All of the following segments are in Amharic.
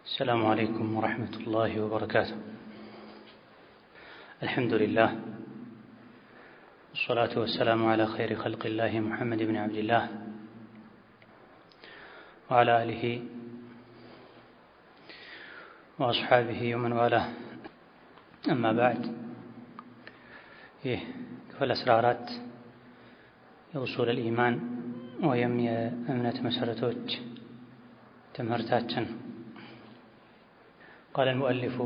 السلام عليكم ورحمة الله وبركاته. الحمد لله والصلاة والسلام على خير خلق الله محمد بن عبد الله وعلى آله وأصحابه ومن والاه. أما بعد، كفل أسرارات يوصول الإيمان ويمي أمنة مسرتوج تمهرتاتشن. قال المؤلف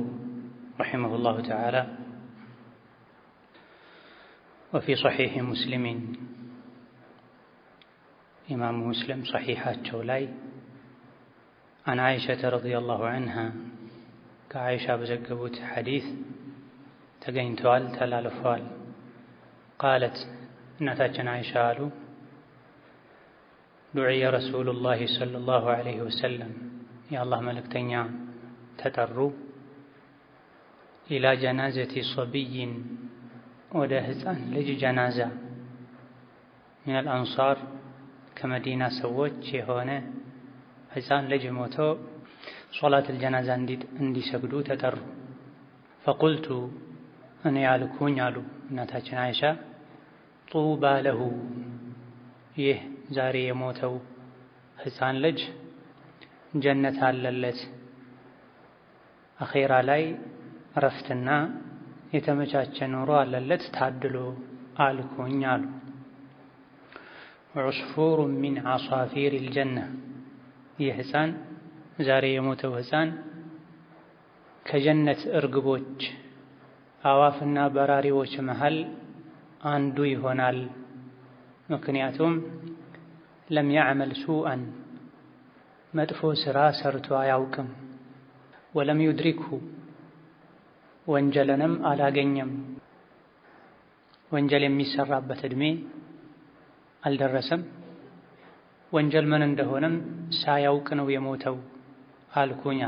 رحمه الله تعالى: وفي صحيح مسلم، إمام مسلم صحيحات شولاي، عن عائشة رضي الله عنها، كعائشة بزقبوت حديث تقين توال تلالفوال، قالت نتاجن عائشة قالوا: دعي رسول الله صلى الله عليه وسلم، يا الله ملكتنيا تتروا إلى جنازة صبي ودهزان لج جنازة من الأنصار كمدينة سووج هنا هزان لج موتو صلاة الجنازة عندي سجدو تتروا. فقلت أنا يالكون يالو نتاجن عائشة: طوبى له، يه زاري يموتو هزان لج جنة اللت أخيرا لاي رفتنا يتمجاج نورو اللت تعدلو آلكون يالو. وعصفور من عصافير الجنة، يهزان زاري يموتو هزان كجنة ارقبوج آوافنا براري وش محل عندو يهونال، مكنياتهم لم يعمل سوءا مدفو سرا سرتو آيوكم، ولم يدركه ወንጀልንም አላገኘም፣ ወንጀል የሚሰራበት እድሜ አልደረሰም፣ ወንጀል ምን እንደሆነም ሳያውቅ ነው የሞተው አልኩኛ።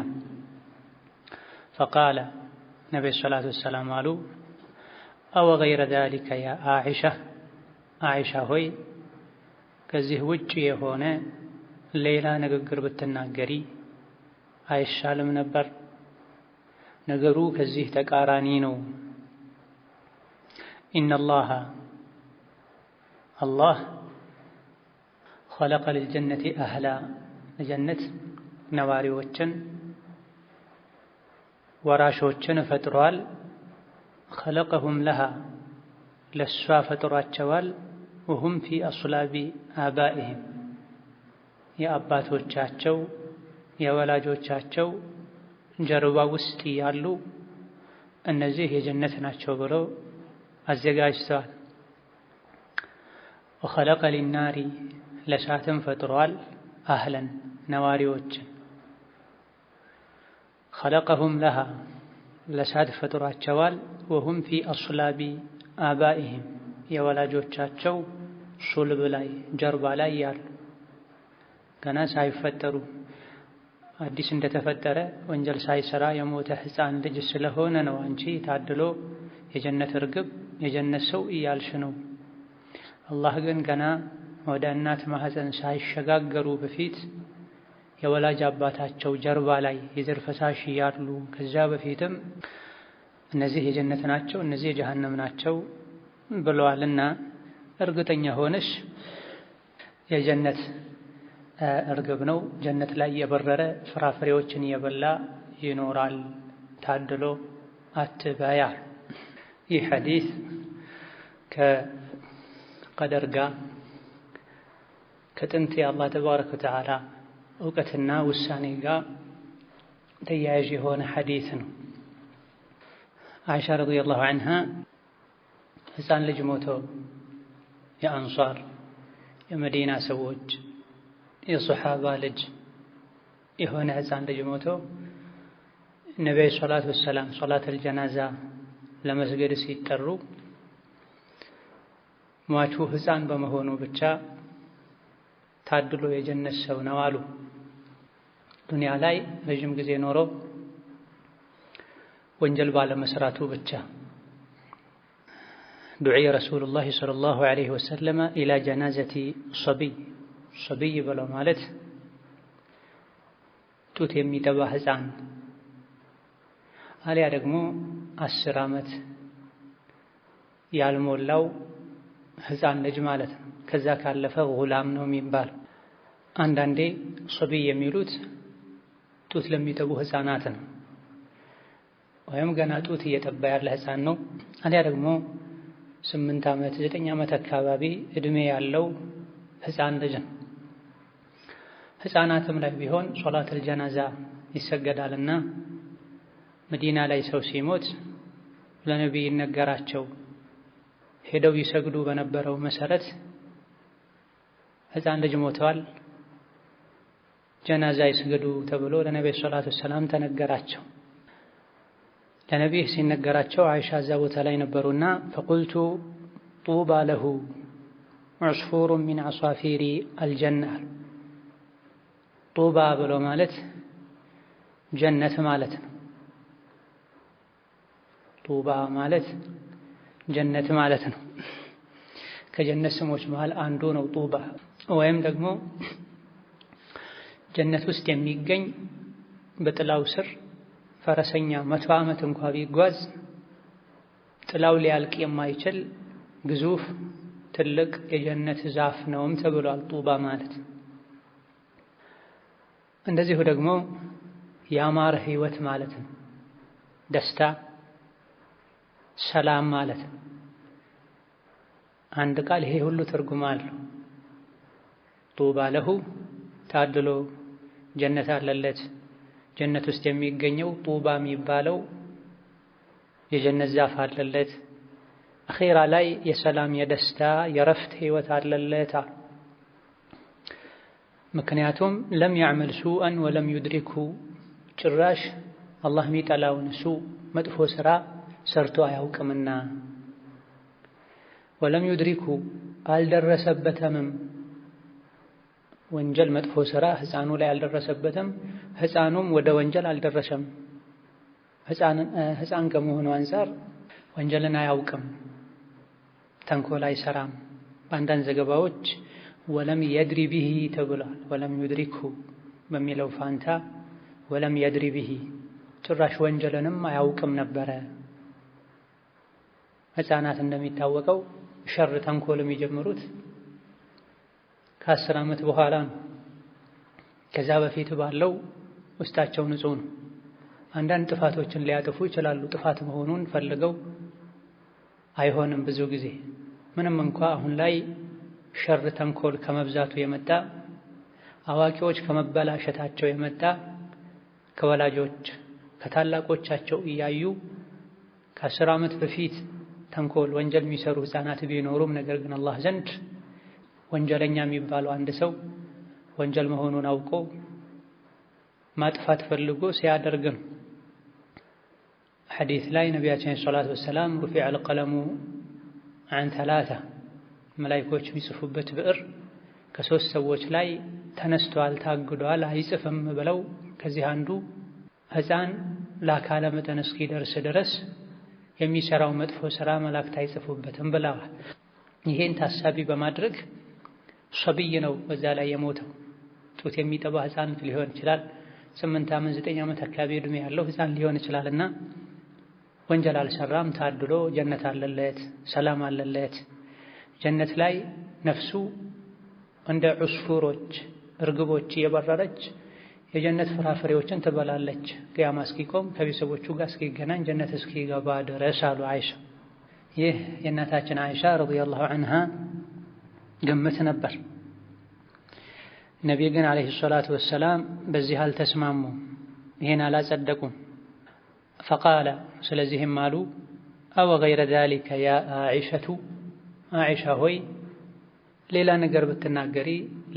فقال ነብዩ ሰለላሁ ዐለይሂ ወሰለም አሉ: أو غير ذلك يا عائشة، عائشة ሆይ ከዚህ ውጭ የሆነ ሌላ ንግግር ብትናገሪ አይሻልም ነበር? ነገሩ ከዚህ ተቃራኒ ነው። ኢነላህ አላህ خلق للجنة أهلا، ለጀነት ነዋሪዎችን ወራሾችን ፈጥሯል። خلقهم لها ለሷ ፈጥሯቸዋል። وهم في أصلاب آبائهم የአባቶቻቸው የወላጆቻቸው ጀርባ ውስጥ ያሉ እነዚህ የጀነት ናቸው ብሎ አዘጋጅተዋል። وخلق للنار ለእሳትም ፈጥሯል አህለን ነዋሪዎችን። خلقهم لها ለእሳት ፈጥሯቸዋል። وهم في أصلاب آبائهم የወላጆቻቸው ሱልብ ላይ ጀርባ ላይ ያሉ ገና ሳይፈጠሩ አዲስ እንደተፈጠረ ወንጀል ሳይሰራ የሞተ ሕፃን ልጅ ስለሆነ ነው አንቺ ታድሎ የጀነት እርግብ የጀነት ሰው እያልሽ ነው። አላህ ግን ገና ወደ እናት ማህፀን ሳይሸጋገሩ በፊት የወላጅ አባታቸው ጀርባ ላይ የዘር ፈሳሽ ያሉ ከዛ በፊትም እነዚህ የጀነት ናቸው እነዚህ የጀሃነም ናቸው ብለዋልና እርግጠኛ ሆነሽ የጀነት እርግብ ነው ጀነት ላይ የበረረ ፍራፍሬዎችን የበላ ይኖራል ታድሎ አትበያ። ይህ ሐዲስ ከቀደር ጋር ከጥንት የአላህ ተባረከ ወተዓላ እውቀትና ውሳኔ ጋር ተያያዥ የሆነ ሐዲስ ነው። አይሻ ረዲየላሁ ዐንሃ ሕፃን ልጅ ሞቶ የአንሷር የመዲና ሰዎች የሱሐባ ልጅ የሆነ ሕፃን ልጅ ሞቶ ነብዩ ሰለላሁ ዐለይሂ ወሰለም ሶላተል ጀናዛ ለመስገድ ሲጠሩ ሟቹ ሕፃን በመሆኑ ብቻ ታድሎ የጀነት ሰው ነው አሉ። ዱንያ ላይ ረጅም ጊዜ ኖሮ ወንጀል ባለመስራቱ ብቻ ዱዓ ረሱሉላህ ሰለላሁ ዐለይሂ ወሰለም ኢላ ጀናዘቲ ሰቢይ ብለው ማለት ጡት የሚጠባ ሕፃን አሊያ ደግሞ 10 ዓመት ያልሞላው ሕፃን ልጅ ማለት ነው። ከዛ ካለፈ ጉላም ነው የሚባለው። አንዳንዴ ሶቢይ የሚሉት ጡት ለሚጠቡ ሕፃናት ነው፣ ወይም ገና ጡት እየጠባ ያለ ሕፃን ነው። አሊያ ደግሞ 8 ዓመት 9 ዓመት አካባቢ እድሜ ያለው ሕፃን ልጅ ነው። ሕፃናትም ላይ ቢሆን ሶላተል ጀናዛ ይሰገዳልና መዲና ላይ ሰው ሲሞት ለነቢይ ይነገራቸው ሄደው ይሰግዱ በነበረው መሰረት ሕፃን ልጅ ሞተዋል፣ ጀናዛ ይስገዱ ተብሎ ለነቢይ ሰለላሁ ዐለይሂ ወሰለም ተነገራቸው። ለነቢይ ሲነገራቸው አይሻ እዛ ቦታ ላይ ነበሩና ፈቁልቱ ጡባ ለሁ ዑስፉሩ ሚን አሷፊሪ አልጀና። ጡባ ብሎ ማለት ጀነት ማለት ነው። ጡባ ማለት ጀነት ማለት ነው። ከጀነት ስሞች መሃል አንዱ ነው ጡባ። ወይም ደግሞ ጀነት ውስጥ የሚገኝ በጥላው ስር ፈረሰኛ 100 ዓመት እንኳ ቢጓዝ ጥላው ሊያልቅ የማይችል ግዙፍ ትልቅ የጀነት ዛፍ ነውም ተብሏል ጡባ ማለት። እንደዚሁ ደግሞ ያማረ ህይወት ማለት ነው። ደስታ፣ ሰላም ማለት ነው። አንድ ቃል ይሄ ሁሉ ትርጉም አለው። ጡባ ለሁ ታድሎ ጀነት አለለት። ጀነት ውስጥ የሚገኘው ጡባ የሚባለው የጀነት ዛፍ አለለት። አኺራ ላይ የሰላም የደስታ የረፍት ህይወት አለለት። ምክንያቱም ለም ያዕመል ሱአን ወለም ዩድሪኩ ጭራሽ አላህ የሚጠላውን መጥፎ ስራ ሰርቶ አያውቅምና፣ ወለም ዩድሪኩ አልደረሰበትምም። ወንጀል መጥፎ ስራ ህፃኑ ላይ አልደረሰበትም፣ ህፃኑም ወደ ወንጀል አልደረሰም። ህፃን ከመሆኑ አንፃር ወንጀልን አያውቅም፣ ተንኮል አይሰራም። በአንዳንድ ዘገባዎች ወለም የድሪ ቢሂ ተብሏል። ወለም ዩድሪኩ በሚለው ፋንታ ወለም የድሪ ቢሂ ጭራሽ ወንጀልንም አያውቅም ነበረ። ህፃናት እንደሚታወቀው ሸር ተንኮል የሚጀምሩት ከ10 ዓመት በኋላ ነው። ከዛ በፊት ባለው ውስጣቸው ንጹህ ነው። አንዳንድ ጥፋቶችን ሊያጥፉ ይችላሉ። ጥፋት መሆኑን ፈልገው አይሆንም። ብዙ ጊዜ ምንም እንኳ አሁን ላይ ሸር ተንኮል ከመብዛቱ የመጣ አዋቂዎች ከመበላሸታቸው የመጣ ከወላጆች ከታላቆቻቸው እያዩ ከ10 ዓመት በፊት ተንኮል ወንጀል የሚሰሩ ህፃናት ቢኖሩም ነገር ግን አላህ ዘንድ ወንጀለኛ የሚባለው አንድ ሰው ወንጀል መሆኑን አውቆ ማጥፋት ፈልጎ ሲያደርግ ነው። ሐዲስ ላይ ነቢያችን ሰለላሁ ዐለይሂ ወሰለም ሩፊዐል ቀለሙ ዐን ተላታ መላእክቶች የሚጽፉበት ብዕር ከ3 ሰዎች ላይ ተነስቷል፣ ታግዷል፣ አይጽፍም ብለው ከዚህ አንዱ ህፃን ለአካለ መጠን እስኪደርስ ድረስ የሚሰራው መጥፎ ስራ መላእክት አይጽፉበትም ብለዋል። ይሄን ታሳቢ በማድረግ ሶቢይ ነው በዛ ላይ የሞተው። ጡት የሚጠባ ህፃን ሊሆን ይችላል። 8 ዓመት 9 ዓመት አካባቢ እድሜ ያለው ህፃን ሊሆን ይችላልና ወንጀል አልሰራም፣ ታድሎ ጀነት አለለት፣ ሰላም አለለት። ጀነት ላይ ነፍሱ እንደ ዑስፉሮች እርግቦች እየበረረች የጀነት ፍራፍሬዎችን ትበላለች። ቅያማ እስኪቆም ከቤተሰቦቹ ጋር እስኪገናኝ ጀነት እስኪገባ ድረስ አሉ አይሻ። ይህ የእናታችን አይሻ ረዲየላሁ ዐንሃ ግምት ነበር። ነቢይ ግን ዓለይሂ ሰላቱ ወሰላም በዚህ አልተስማሙም፣ ይሄን አላጸደቁም። ፈቃለ ስለዚህም አሉ አወ ገይረ ዛሊከ ያ አይሸቱ አይሻ ሆይ ሌላ ነገር ብትናገሪ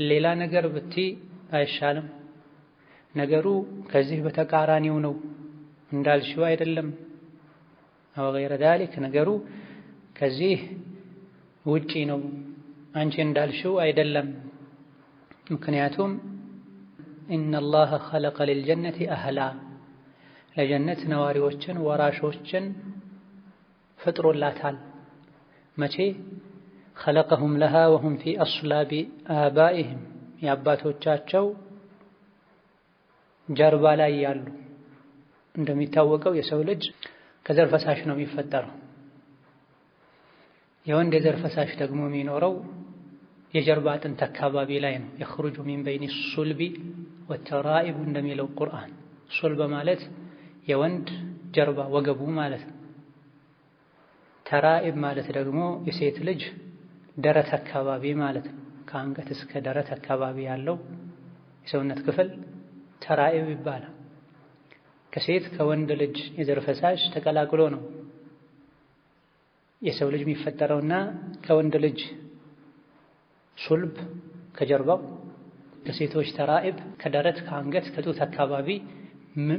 ሌላ ነገር ብትይ አይሻልም? ነገሩ ከዚህ በተቃራኒው ነው፣ እንዳልሽው አይደለም። አወ ገይረ ዛሊክ ነገሩ ከዚህ ውጪ ነው፣ አንቺ እንዳልሽው አይደለም። ምክንያቱም ኢነላህ ኸለቀ ሊልጀነቲ አህላ ለጀነት ነዋሪዎችን ወራሾችን ፈጥሮላታል። መቼ? ኸለቀሁም ለሃ ወሁም ፊ አስላቢ አባኢህም የአባቶቻቸው ጀርባ ላይ ያሉ። እንደሚታወቀው የሰው ልጅ ከዘር ፈሳሽ ነው የሚፈጠረው። የወንድ የዘር ፈሳሽ ደግሞ የሚኖረው የጀርባ አጥንት አካባቢ ላይ ነው። የኽሩጁ ሚን በይኒ ሱልቢ ወተራኢብ እንደሚለው ቁርአን። ሱልብ ማለት የወንድ ጀርባ ወገቡ ማለት ነው። ተራኢብ ማለት ደግሞ የሴት ልጅ ደረት አካባቢ ማለት ነው። ከአንገት እስከ ደረት አካባቢ ያለው የሰውነት ክፍል ተራኢብ ይባላል። ከሴት ከወንድ ልጅ የዘር ፈሳሽ ተቀላቅሎ ነው የሰው ልጅ የሚፈጠረውና ከወንድ ልጅ ሱልብ ከጀርባው፣ ከሴቶች ተራኢብ ከደረት ከአንገት ከጡት አካባቢ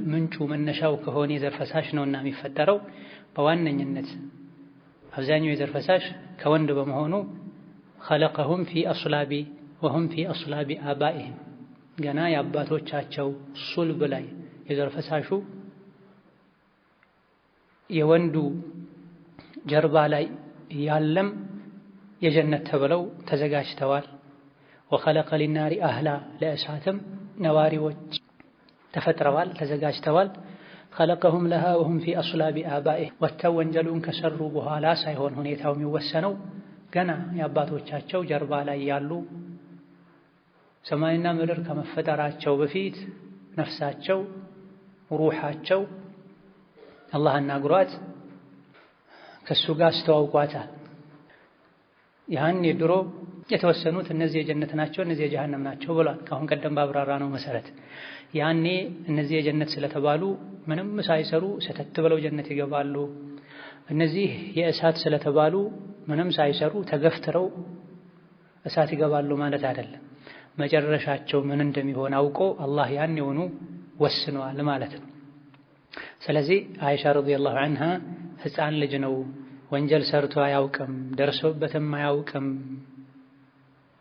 ምንጩ መነሻው ከሆነ የዘር ፈሳሽ ነውና የሚፈጠረው። በዋነኝነት አብዛኛው የዘር ፈሳሽ ከወንድ በመሆኑ ኸለቀሁም ፊ አስላቢ ወሁም ፊ አስላቢ አባኢህም ገና የአባቶቻቸው ሱልብ ላይ የዘር ፈሳሹ የወንዱ ጀርባ ላይ ያለም የጀነት ተብለው ተዘጋጅተዋል። ወኸለቀ ሊናሪ አህላ ለእሳትም ነዋሪዎች ተፈጥረዋል ተዘጋጅተዋል። ኸለቀሁም ለሃ ወሁም ፊ አስላቢ አባኢህ ወጥተው ወንጀሉን ከሰሩ በኋላ ሳይሆን ሁኔታው የሚወሰነው ገና የአባቶቻቸው ጀርባ ላይ ያሉ ሰማይና ምድር ከመፈጠራቸው በፊት ነፍሳቸው ሩሓቸው አላህ አናግሯት ከሱ ጋር አስተዋውቋታል። ያን የድሮ የተወሰኑት እነዚህ የጀነት ናቸው እነዚህ የጀሃነም ናቸው ብሏል። ካሁን ቀደም ባብራራ ነው መሰረት ያኔ እነዚህ የጀነት ስለተባሉ ምንም ሳይሰሩ ሰተት ብለው ጀነት ይገባሉ። እነዚህ የእሳት ስለተባሉ ምንም ሳይሰሩ ተገፍትረው እሳት ይገባሉ ማለት አይደለም። መጨረሻቸው ምን እንደሚሆን አውቆ አላህ ያን የሆኑ ወስነዋል ማለት ነው። ስለዚህ አይሻ ረዲየላሁ ዐንሃ ሕፃን ልጅ ነው፣ ወንጀል ሰርቶ አያውቅም፣ ደርሶበትም አያውቅም፣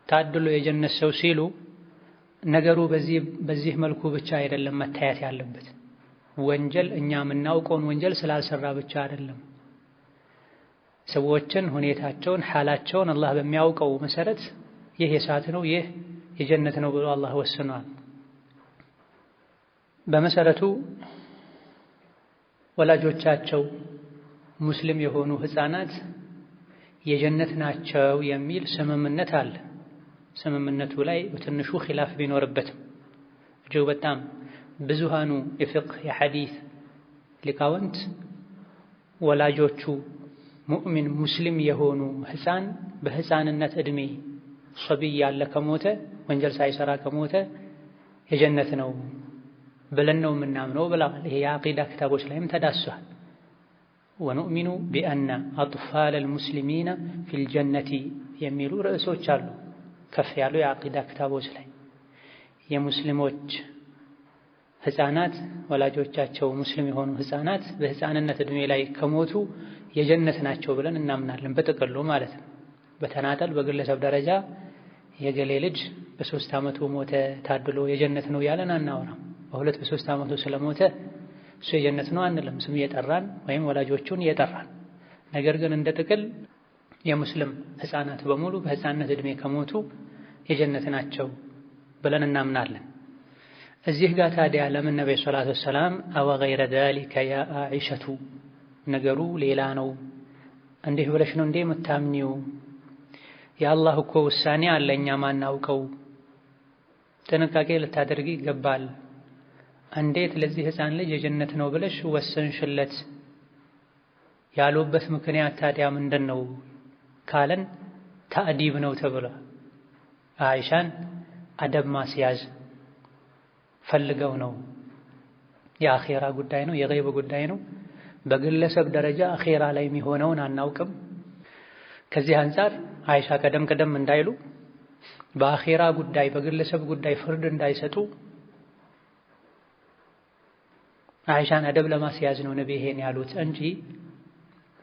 ታድሎ የጀነት ሰው ሲሉ ነገሩ በዚህ መልኩ ብቻ አይደለም መታየት ያለበት። ወንጀል እኛ የምናውቀውን ወንጀል ስላልሰራ ብቻ አይደለም። ሰዎችን ሁኔታቸውን ሓላቸውን አላህ በሚያውቀው መሰረት ይህ የእሳት ነው ይህ የጀነት ነው ብሎ አላህ ወስኗል። በመሰረቱ ወላጆቻቸው ሙስሊም የሆኑ ህፃናት የጀነት ናቸው የሚል ስምምነት አለ። ስምምነቱ ላይ በትንሹ ኺላፍ ቢኖርበትም እጅግ በጣም ብዙሃኑ የፍቅህ የሐዲስ ሊቃውንት ወላጆቹ ሙእሚን ሙስሊም የሆኑ ህፃን በህፃንነት እድሜ ሶቢይ ያለ ከሞተ ወንጀል ሳይሰራ ከሞተ የጀነት ነው ብለን ነው የምናምነው ብለዋል። ይሄ የዓቂዳ ክታቦች ላይም ተዳስሷል። ወኑእሚኑ ቢአነ አጥፋል አልሙስሊሚና ፊል ጀነቲ የሚሉ ርዕሶች አሉ ከፍ ያሉ የዓቂዳ ክታቦች ላይ። የሙስሊሞች ህፃናት ወላጆቻቸው ሙስሊም የሆኑ ህፃናት በህፃንነት እድሜ ላይ ከሞቱ የጀነት ናቸው ብለን እናምናለን በጥቅሉ ማለት ነው። በተናጠል በግለሰብ ደረጃ የገሌ ልጅ በ3 ዓመቱ ሞተ ታድሎ የጀነት ነው ያለን አናወራም። በ2 በ3 ዓመቱ ስለሞተ እሱ የጀነት ነው አንልም፣ ስም እየጠራን ወይም ወላጆቹን እየጠራን። ነገር ግን እንደ ጥቅል የሙስሊም ህፃናት በሙሉ በህፃንነት እድሜ ከሞቱ የጀነት ናቸው ብለን እናምናለን። እዚህ ጋር ታዲያ ለምን ነብዩ ሰለላሁ ዐለይሂ ወሰለም አወ ገይረ ዛሊከ ያ አኢሸቱ ነገሩ ሌላ ነው እንዲህ ብለሽ ነው እንዴ የምታምኚው? የአላህ እኮ ውሳኔ አለ እኛ ማናውቀው፣ ጥንቃቄ ልታደርጊ ይገባል። እንዴት ለዚህ ህፃን ልጅ የጀነት ነው ብለሽ ወሰንሽለት? ያሉበት ምክንያት ታዲያ ምንድን ነው ካለን ተአዲብ ነው ተብሏል። አይሻን አደብ ማስያዝ ፈልገው ነው። የአኺራ ጉዳይ ነው፣ የገይብ ጉዳይ ነው። በግለሰብ ደረጃ አኺራ ላይ የሚሆነውን አናውቅም። ከዚህ አንፃር አይሻ ቀደም እንዳይሉ በአኺራ ጉዳይ በግለሰብ ጉዳይ ፍርድ እንዳይሰጡ አይሻን አደብ ለማስያዝ ነው ነብይ ይሄን ያሉት እንጂ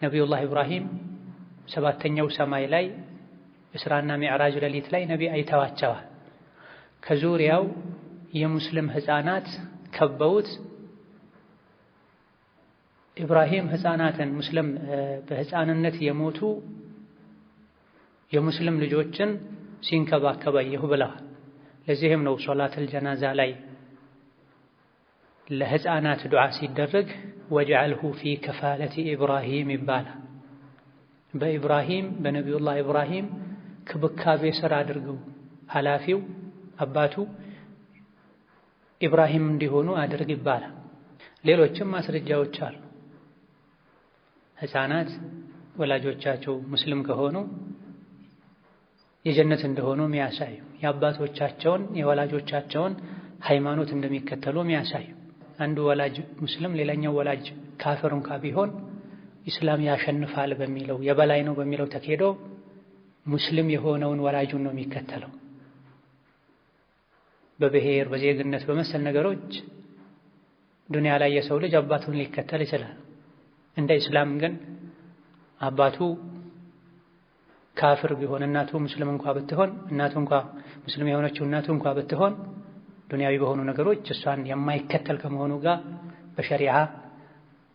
ነብዩላህ ኢብራሂም 7ኛው ሰማይ ላይ እስራና ሚዕራጅ ሌሊት ላይ ነብይ አይተዋቸዋል። ከዙሪያው የሙስሊም ህፃናት ከበውት ኢብራሂም ህፃናትን ሙስሊም በህፃንነት የሞቱ የሙስሊም ልጆችን ሲንከባከባየሁ ብለዋል። ለዚህም ነው ሶላተል ጀናዛ ላይ ለህፃናት ዱዓ ሲደረግ ወጀዐልሁ ፊ ከፋለቲ ኢብራሂም ይባላል። በኢብራሂም በነቢዩላህ ኢብራሂም ክብካቤ ስር አድርገው ኃላፊው አባቱ ኢብራሂም እንዲሆኑ አድርግ ይባላል። ሌሎችም ማስረጃዎች አሉ። ህፃናት ወላጆቻቸው ሙስሊም ከሆኑ የጀነት እንደሆኑ የሚያሳዩ የአባቶቻቸውን የወላጆቻቸውን ሃይማኖት እንደሚከተሉ የሚያሳዩ አንዱ ወላጅ ሙስሊም ሌላኛው ወላጅ ካፍር እንኳ ቢሆን ኢስላም ያሸንፋል በሚለው የበላይ ነው በሚለው ተኬዶ ሙስሊም የሆነውን ወላጁን ነው የሚከተለው። በብሔር በዜግነት በመሰል ነገሮች ዱንያ ላይ የሰው ልጅ አባቱን ሊከተል ይችላል። እንደ ኢስላም ግን አባቱ ካፍር ቢሆን እናቱ ሙስሊም እንኳ ብትሆን እናቱ እንኳ ሙስሊም የሆነችው እናቱ እንኳ ብትሆን ዱንያዊ በሆኑ ነገሮች እሷን የማይከተል ከመሆኑ ጋር በሸሪዓ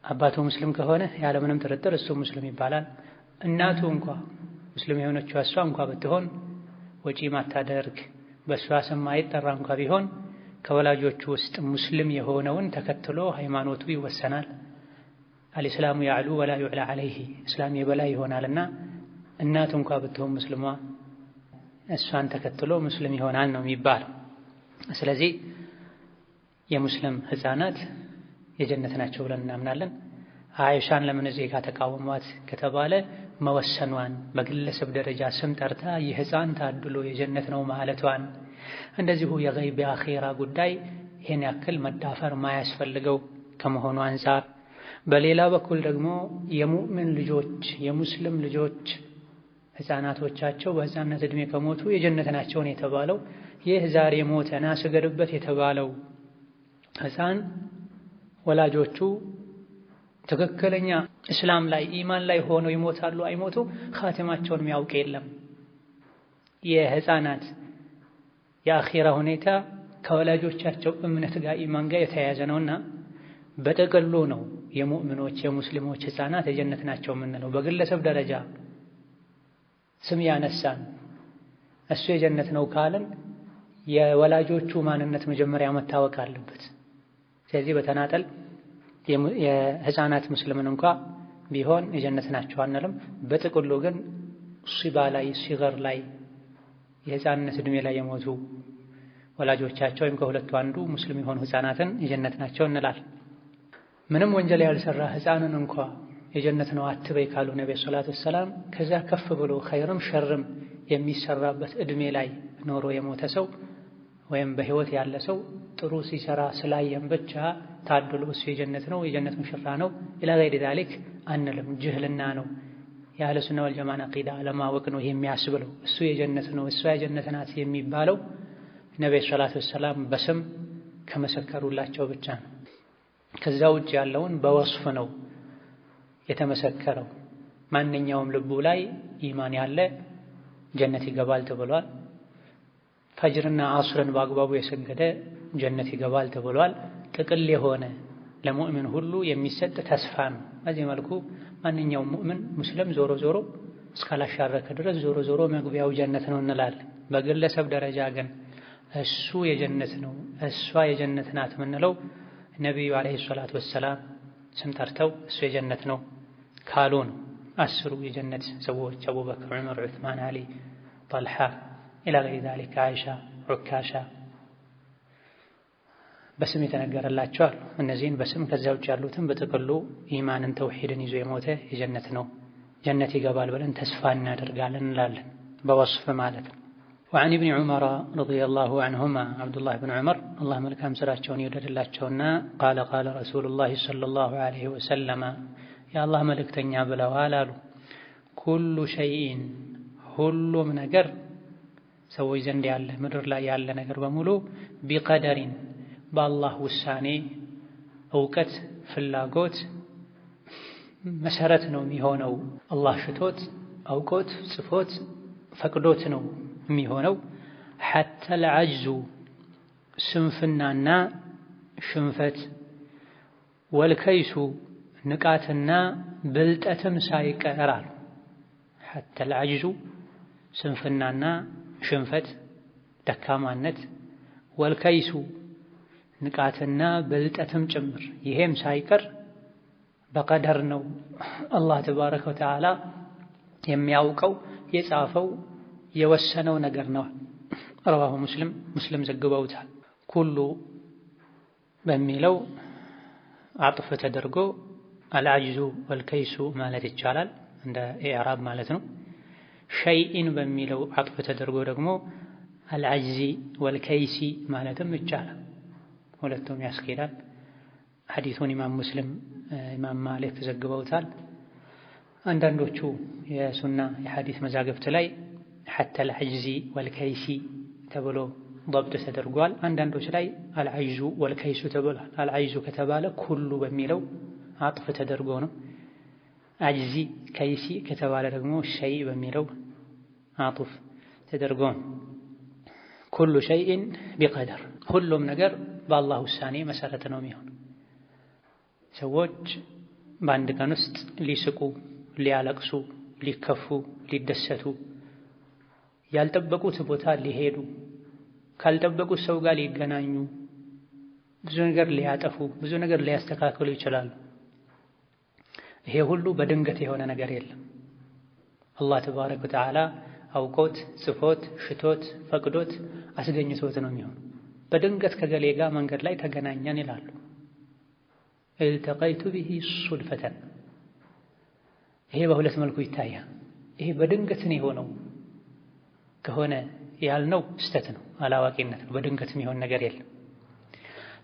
አባቱ ሙስሊም ከሆነ ያለምንም ጥርጥር እሱ ሙስሊም ይባላል። እናቱ እንኳ ሙስሊም የሆነችው እሷ እንኳ ብትሆን ወጪ ማታደርግ በእሷ ስም ማይጠራ እንኳ ቢሆን ከወላጆቹ ውስጥ ሙስሊም የሆነውን ተከትሎ ሃይማኖቱ ይወሰናል። አልኢስላሙ ያዕሉ ወላ ዩዕላ ዐለይሂ እስላም የበላይ ይሆናልና እናቱ እንኳ ብትሆን ሙስሊሟ እሷን ተከትሎ ሙስሊም ይሆናል ነው የሚባለው። ስለዚህ የሙስሊም ህፃናት የጀነት ናቸው ብለን እናምናለን። አይሻን ለምን እዚህ ጋር ተቃወሟት ከተባለ መወሰኗን በግለሰብ ደረጃ ስም ጠርታ የህፃን ታድሎ የጀነት ነው ማለቷን፣ እንደዚሁ የገይብ የአኺራ ጉዳይ ይሄን ያክል መዳፈር ማያስፈልገው ከመሆኑ አንፃር፣ በሌላ በኩል ደግሞ የሙእሚን ልጆች የሙስሊም ልጆች ህፃናቶቻቸው በህፃንነት እድሜ ከሞቱ የጀነት ናቸውን የተባለው ይህ ዛሬ ሞተና ስገድበት የተባለው ህፃን ወላጆቹ ትክክለኛ እስላም ላይ ኢማን ላይ ሆነው ይሞታሉ አይሞቱ ኻቲማቸውን የሚያውቅ የለም። የህፃናት የአኺራ ሁኔታ ከወላጆቻቸው እምነት ጋር ኢማን ጋር የተያያዘ ነውና በጥቅሉ ነው የሙእሚኖች የሙስሊሞች ህፃናት የጀነት ናቸው የምንለው። በግለሰብ ደረጃ ስም ያነሳን እሱ የጀነት ነው ካለን የወላጆቹ ማንነት መጀመሪያ መታወቅ አለበት። ስለዚህ በተናጠል የህፃናት ሙስሊምን እንኳ ቢሆን የጀነት ናቸው አንልም። በጥቅሉ ግን ሲባ ላይ ሲገር ላይ የህፃንነት እድሜ ላይ የሞቱ ወላጆቻቸው ወይም ከሁለቱ አንዱ ሙስሊም የሆኑ ህፃናትን የጀነት ናቸው እንላል። ምንም ወንጀል ያልሰራ ህፃንን እንኳ የጀነት ነው አትበይ ካሉ ነብዩ ሰለላሁ ዐለይሂ ወሰለም ከዛ ከፍ ብሎ ኸይርም ሸርም የሚሰራበት እድሜ ላይ ኖሮ የሞተ ሰው ወይም በህይወት ያለ ሰው ጥሩ ሲሰራ ስላየም ብቻ ታድሎ እሱ የጀነት ነው የጀነት ሙሽራ ነው ኢላ ገይሪ ዛሊክ አንልም። ጅህልና ነው። የአህለ ሱና ወል ጀማዓ አቂዳ አለማወቅ ነው የሚያስብለው። እሱ የጀነት ነው እሷ የጀነት ናት የሚባለው ነብዩ ሰለላሁ ዐለይሂ ወሰለም በስም ከመሰከሩላቸው ብቻ ነው። ከዛ ውጭ ያለውን በወስፍ ነው የተመሰከረው። ማንኛውም ልቡ ላይ ኢማን ያለ ጀነት ይገባል ተብሏል። ፈጅርና ዐስርን በአግባቡ የሰገደ ጀነት ይገባል ተብሏል። ጥቅል የሆነ ለሙእሚን ሁሉ የሚሰጥ ተስፋ ነው። በዚህ መልኩ ማንኛውም ሙእሚን ሙስሊም ዞሮ ዞሮ እስካላሻረከ ድረስ ዞሮ ዞሮ መግቢያው ጀነት ነው እንላለን። በግለሰብ ደረጃ ግን እሱ የጀነት ነው እሷ የጀነት ናት የምንለው ነቢዩ ዓለይሂ ሰላቱ ወሰላም ስም ጠርተው እሱ የጀነት ነው ካሉ ነው። አስሩ የጀነት ሰዎች አቡበክር፣ ዑመር፣ ዑስማን፣ አሊ፣ ጠልሓ ኢላ ገይሪ ዛሊክ አይሻ፣ ዑካሻ በስም የተነገረላቸው አሉ። እነዚህን በስም ከዚያ ውጭ ያሉትን በጥቅሉ ኢማንን ተውሂድን ይዞ የሞተ የጀነት ነው ጀነት ይገባል ብለን ተስፋ እናደርጋለን እንላለን በወስፍ ማለት ነው። وعن ابن عمر رضي الله عنهما عبد الله بن عمر الله መልካም ስራቸውን ይወደድላቸውና قال قال رسول الله صلى الله عليه وسلم የአላህ መልእክተኛ ብለዋል አሉ ኩሉ ሸይኢን ሁሉም ነገር ሰዎች ዘንድ ያለ ምድር ላይ ያለ ነገር በሙሉ ቢቀደሪን በአላህ ውሳኔ እውቀት ፍላጎት መሰረት ነው የሚሆነው። አላህ ሽቶት አውቆት ጽፎት ፈቅዶት ነው የሚሆነው። ሐታ العجز ስንፍናና ሽንፈት ወልከይሱ ንቃትና ብልጠትም ሳይቀራል። ሐታ العجز ስንፍናና ሽንፈት ደካማነት ወልከይሱ ንቃትና ብልጠትም ጭምር ይሄም ሳይቀር በቀደር ነው። አላህ ተባረከ ወተዓላ የሚያውቀው የጻፈው የወሰነው ነገር ነው። ረዋሁ ሙስሊም ዘግበውታል። ኩሉ በሚለው አጥፍ ተደርጎ አልዐጅዙ ወልከይሱ ማለት ይቻላል፣ እንደ ኢዕራብ ማለት ነው። ሸይኢን በሚለው አጥፍ ተደርጎ ደግሞ አልዐጅዚ ወልከይሲ ማለትም ይቻላል። ሁለቱም ያስኬዳል። ሐዲሱን ኢማም ሙስሊም ኢማም ማሊክ ተዘግበውታል። አንዳንዶቹ የሱና የሐዲስ መዛግብት ላይ ሐታ አልዐጅዚ ወልከይሲ ተብሎ ضبط ተደርጓል። አንዳንዶች ላይ አልዐጅዙ ወልከይሱ ተብሏል። አልዐጅዙ ከተባለ ኩሉ በሚለው አጥፍ ተደርጎ ነው። ዐጅዚ ከይሲ ከተባለ ደግሞ ሸይ በሚለው አጥፍ ተደርጎ ነው። ኩሉ ሸይእን ቢቀደር፣ ሁሉም ነገር በአላህ ውሳኔ መሰረት ነው የሚሆነው። ሰዎች በአንድ ቀን ውስጥ ሊስቁ፣ ሊያለቅሱ፣ ሊከፉ፣ ሊደሰቱ፣ ያልጠበቁት ቦታ ሊሄዱ፣ ካልጠበቁት ሰው ጋር ሊገናኙ፣ ብዙ ነገር ሊያጠፉ፣ ብዙ ነገር ሊያስተካክሉ ይችላሉ። ይሄ ሁሉ በድንገት የሆነ ነገር የለም። አላህ ተባረከ ወተዓላ አውቆት፣ ጽፎት፣ ሽቶት፣ ፈቅዶት አስገኝቶት ነው የሚሆነው። በድንገት ከገሌ ጋር መንገድ ላይ ተገናኘን ይላሉ። ኢልተቀይቱ ቢሂ ሱድፈተን። ይሄ በሁለት መልኩ ይታያል። ይሄ በድንገት ነው የሆነው ከሆነ ያልነው ስተት ነው፣ አላዋቂነት ነው። በድንገት የሚሆን ነገር የለም።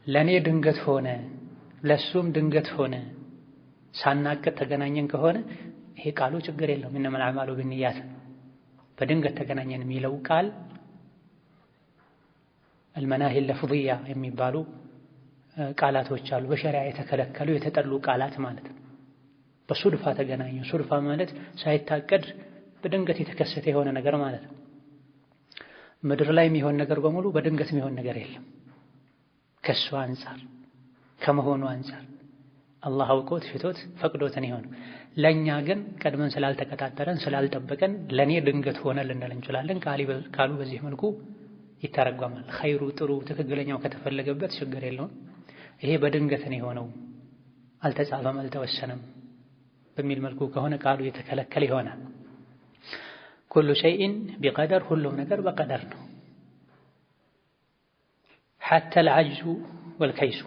ለኔ ድንገት ሆነ፣ ለሱም ድንገት ሆነ፣ ሳናቅት ተገናኘን ከሆነ ይሄ ቃሉ ችግር የለውም። ኢነመል አዕማሉ ቢንኒያት። በድንገት ተገናኘን የሚለው ቃል አልመናሂ ለፍዝያ የሚባሉ ቃላቶች አሉ። በሸሪዓ የተከለከሉ የተጠሉ ቃላት ማለት ነው። በሱድፋ ተገናኙ። ሱድፋ ማለት ሳይታቀድ በድንገት የተከሰተ የሆነ ነገር ማለት ነው። ምድር ላይ የሚሆን ነገር በሙሉ በድንገት የሚሆን ነገር የለም። ከሱ አንፃር ከመሆኑ አንፃር አላህ አውቆት ሽቶት ፈቅዶትን ይሆን። ለኛ ግን ቀድመን ስላልተቀጣጠረን ስላልጠበቀን ለኔ ድንገት ሆነ ልንል እንችላለን። ቃሉ በዚህ መልኩ ይተረጎማል። ኸይሩ ጥሩ ትክክለኛው ከተፈለገበት ችግር የለውም። ይሄ በድንገት ነው የሆነው፣ አልተጻፈም፣ አልተወሰነም በሚል መልኩ ከሆነ ቃሉ የተከለከለ ይሆናል። ኩሉ ሸይእን ቢቀደር፣ ሁሉም ነገር በቀደር ነው። ሐታ አልዐጅዙ ወልከይሱ፣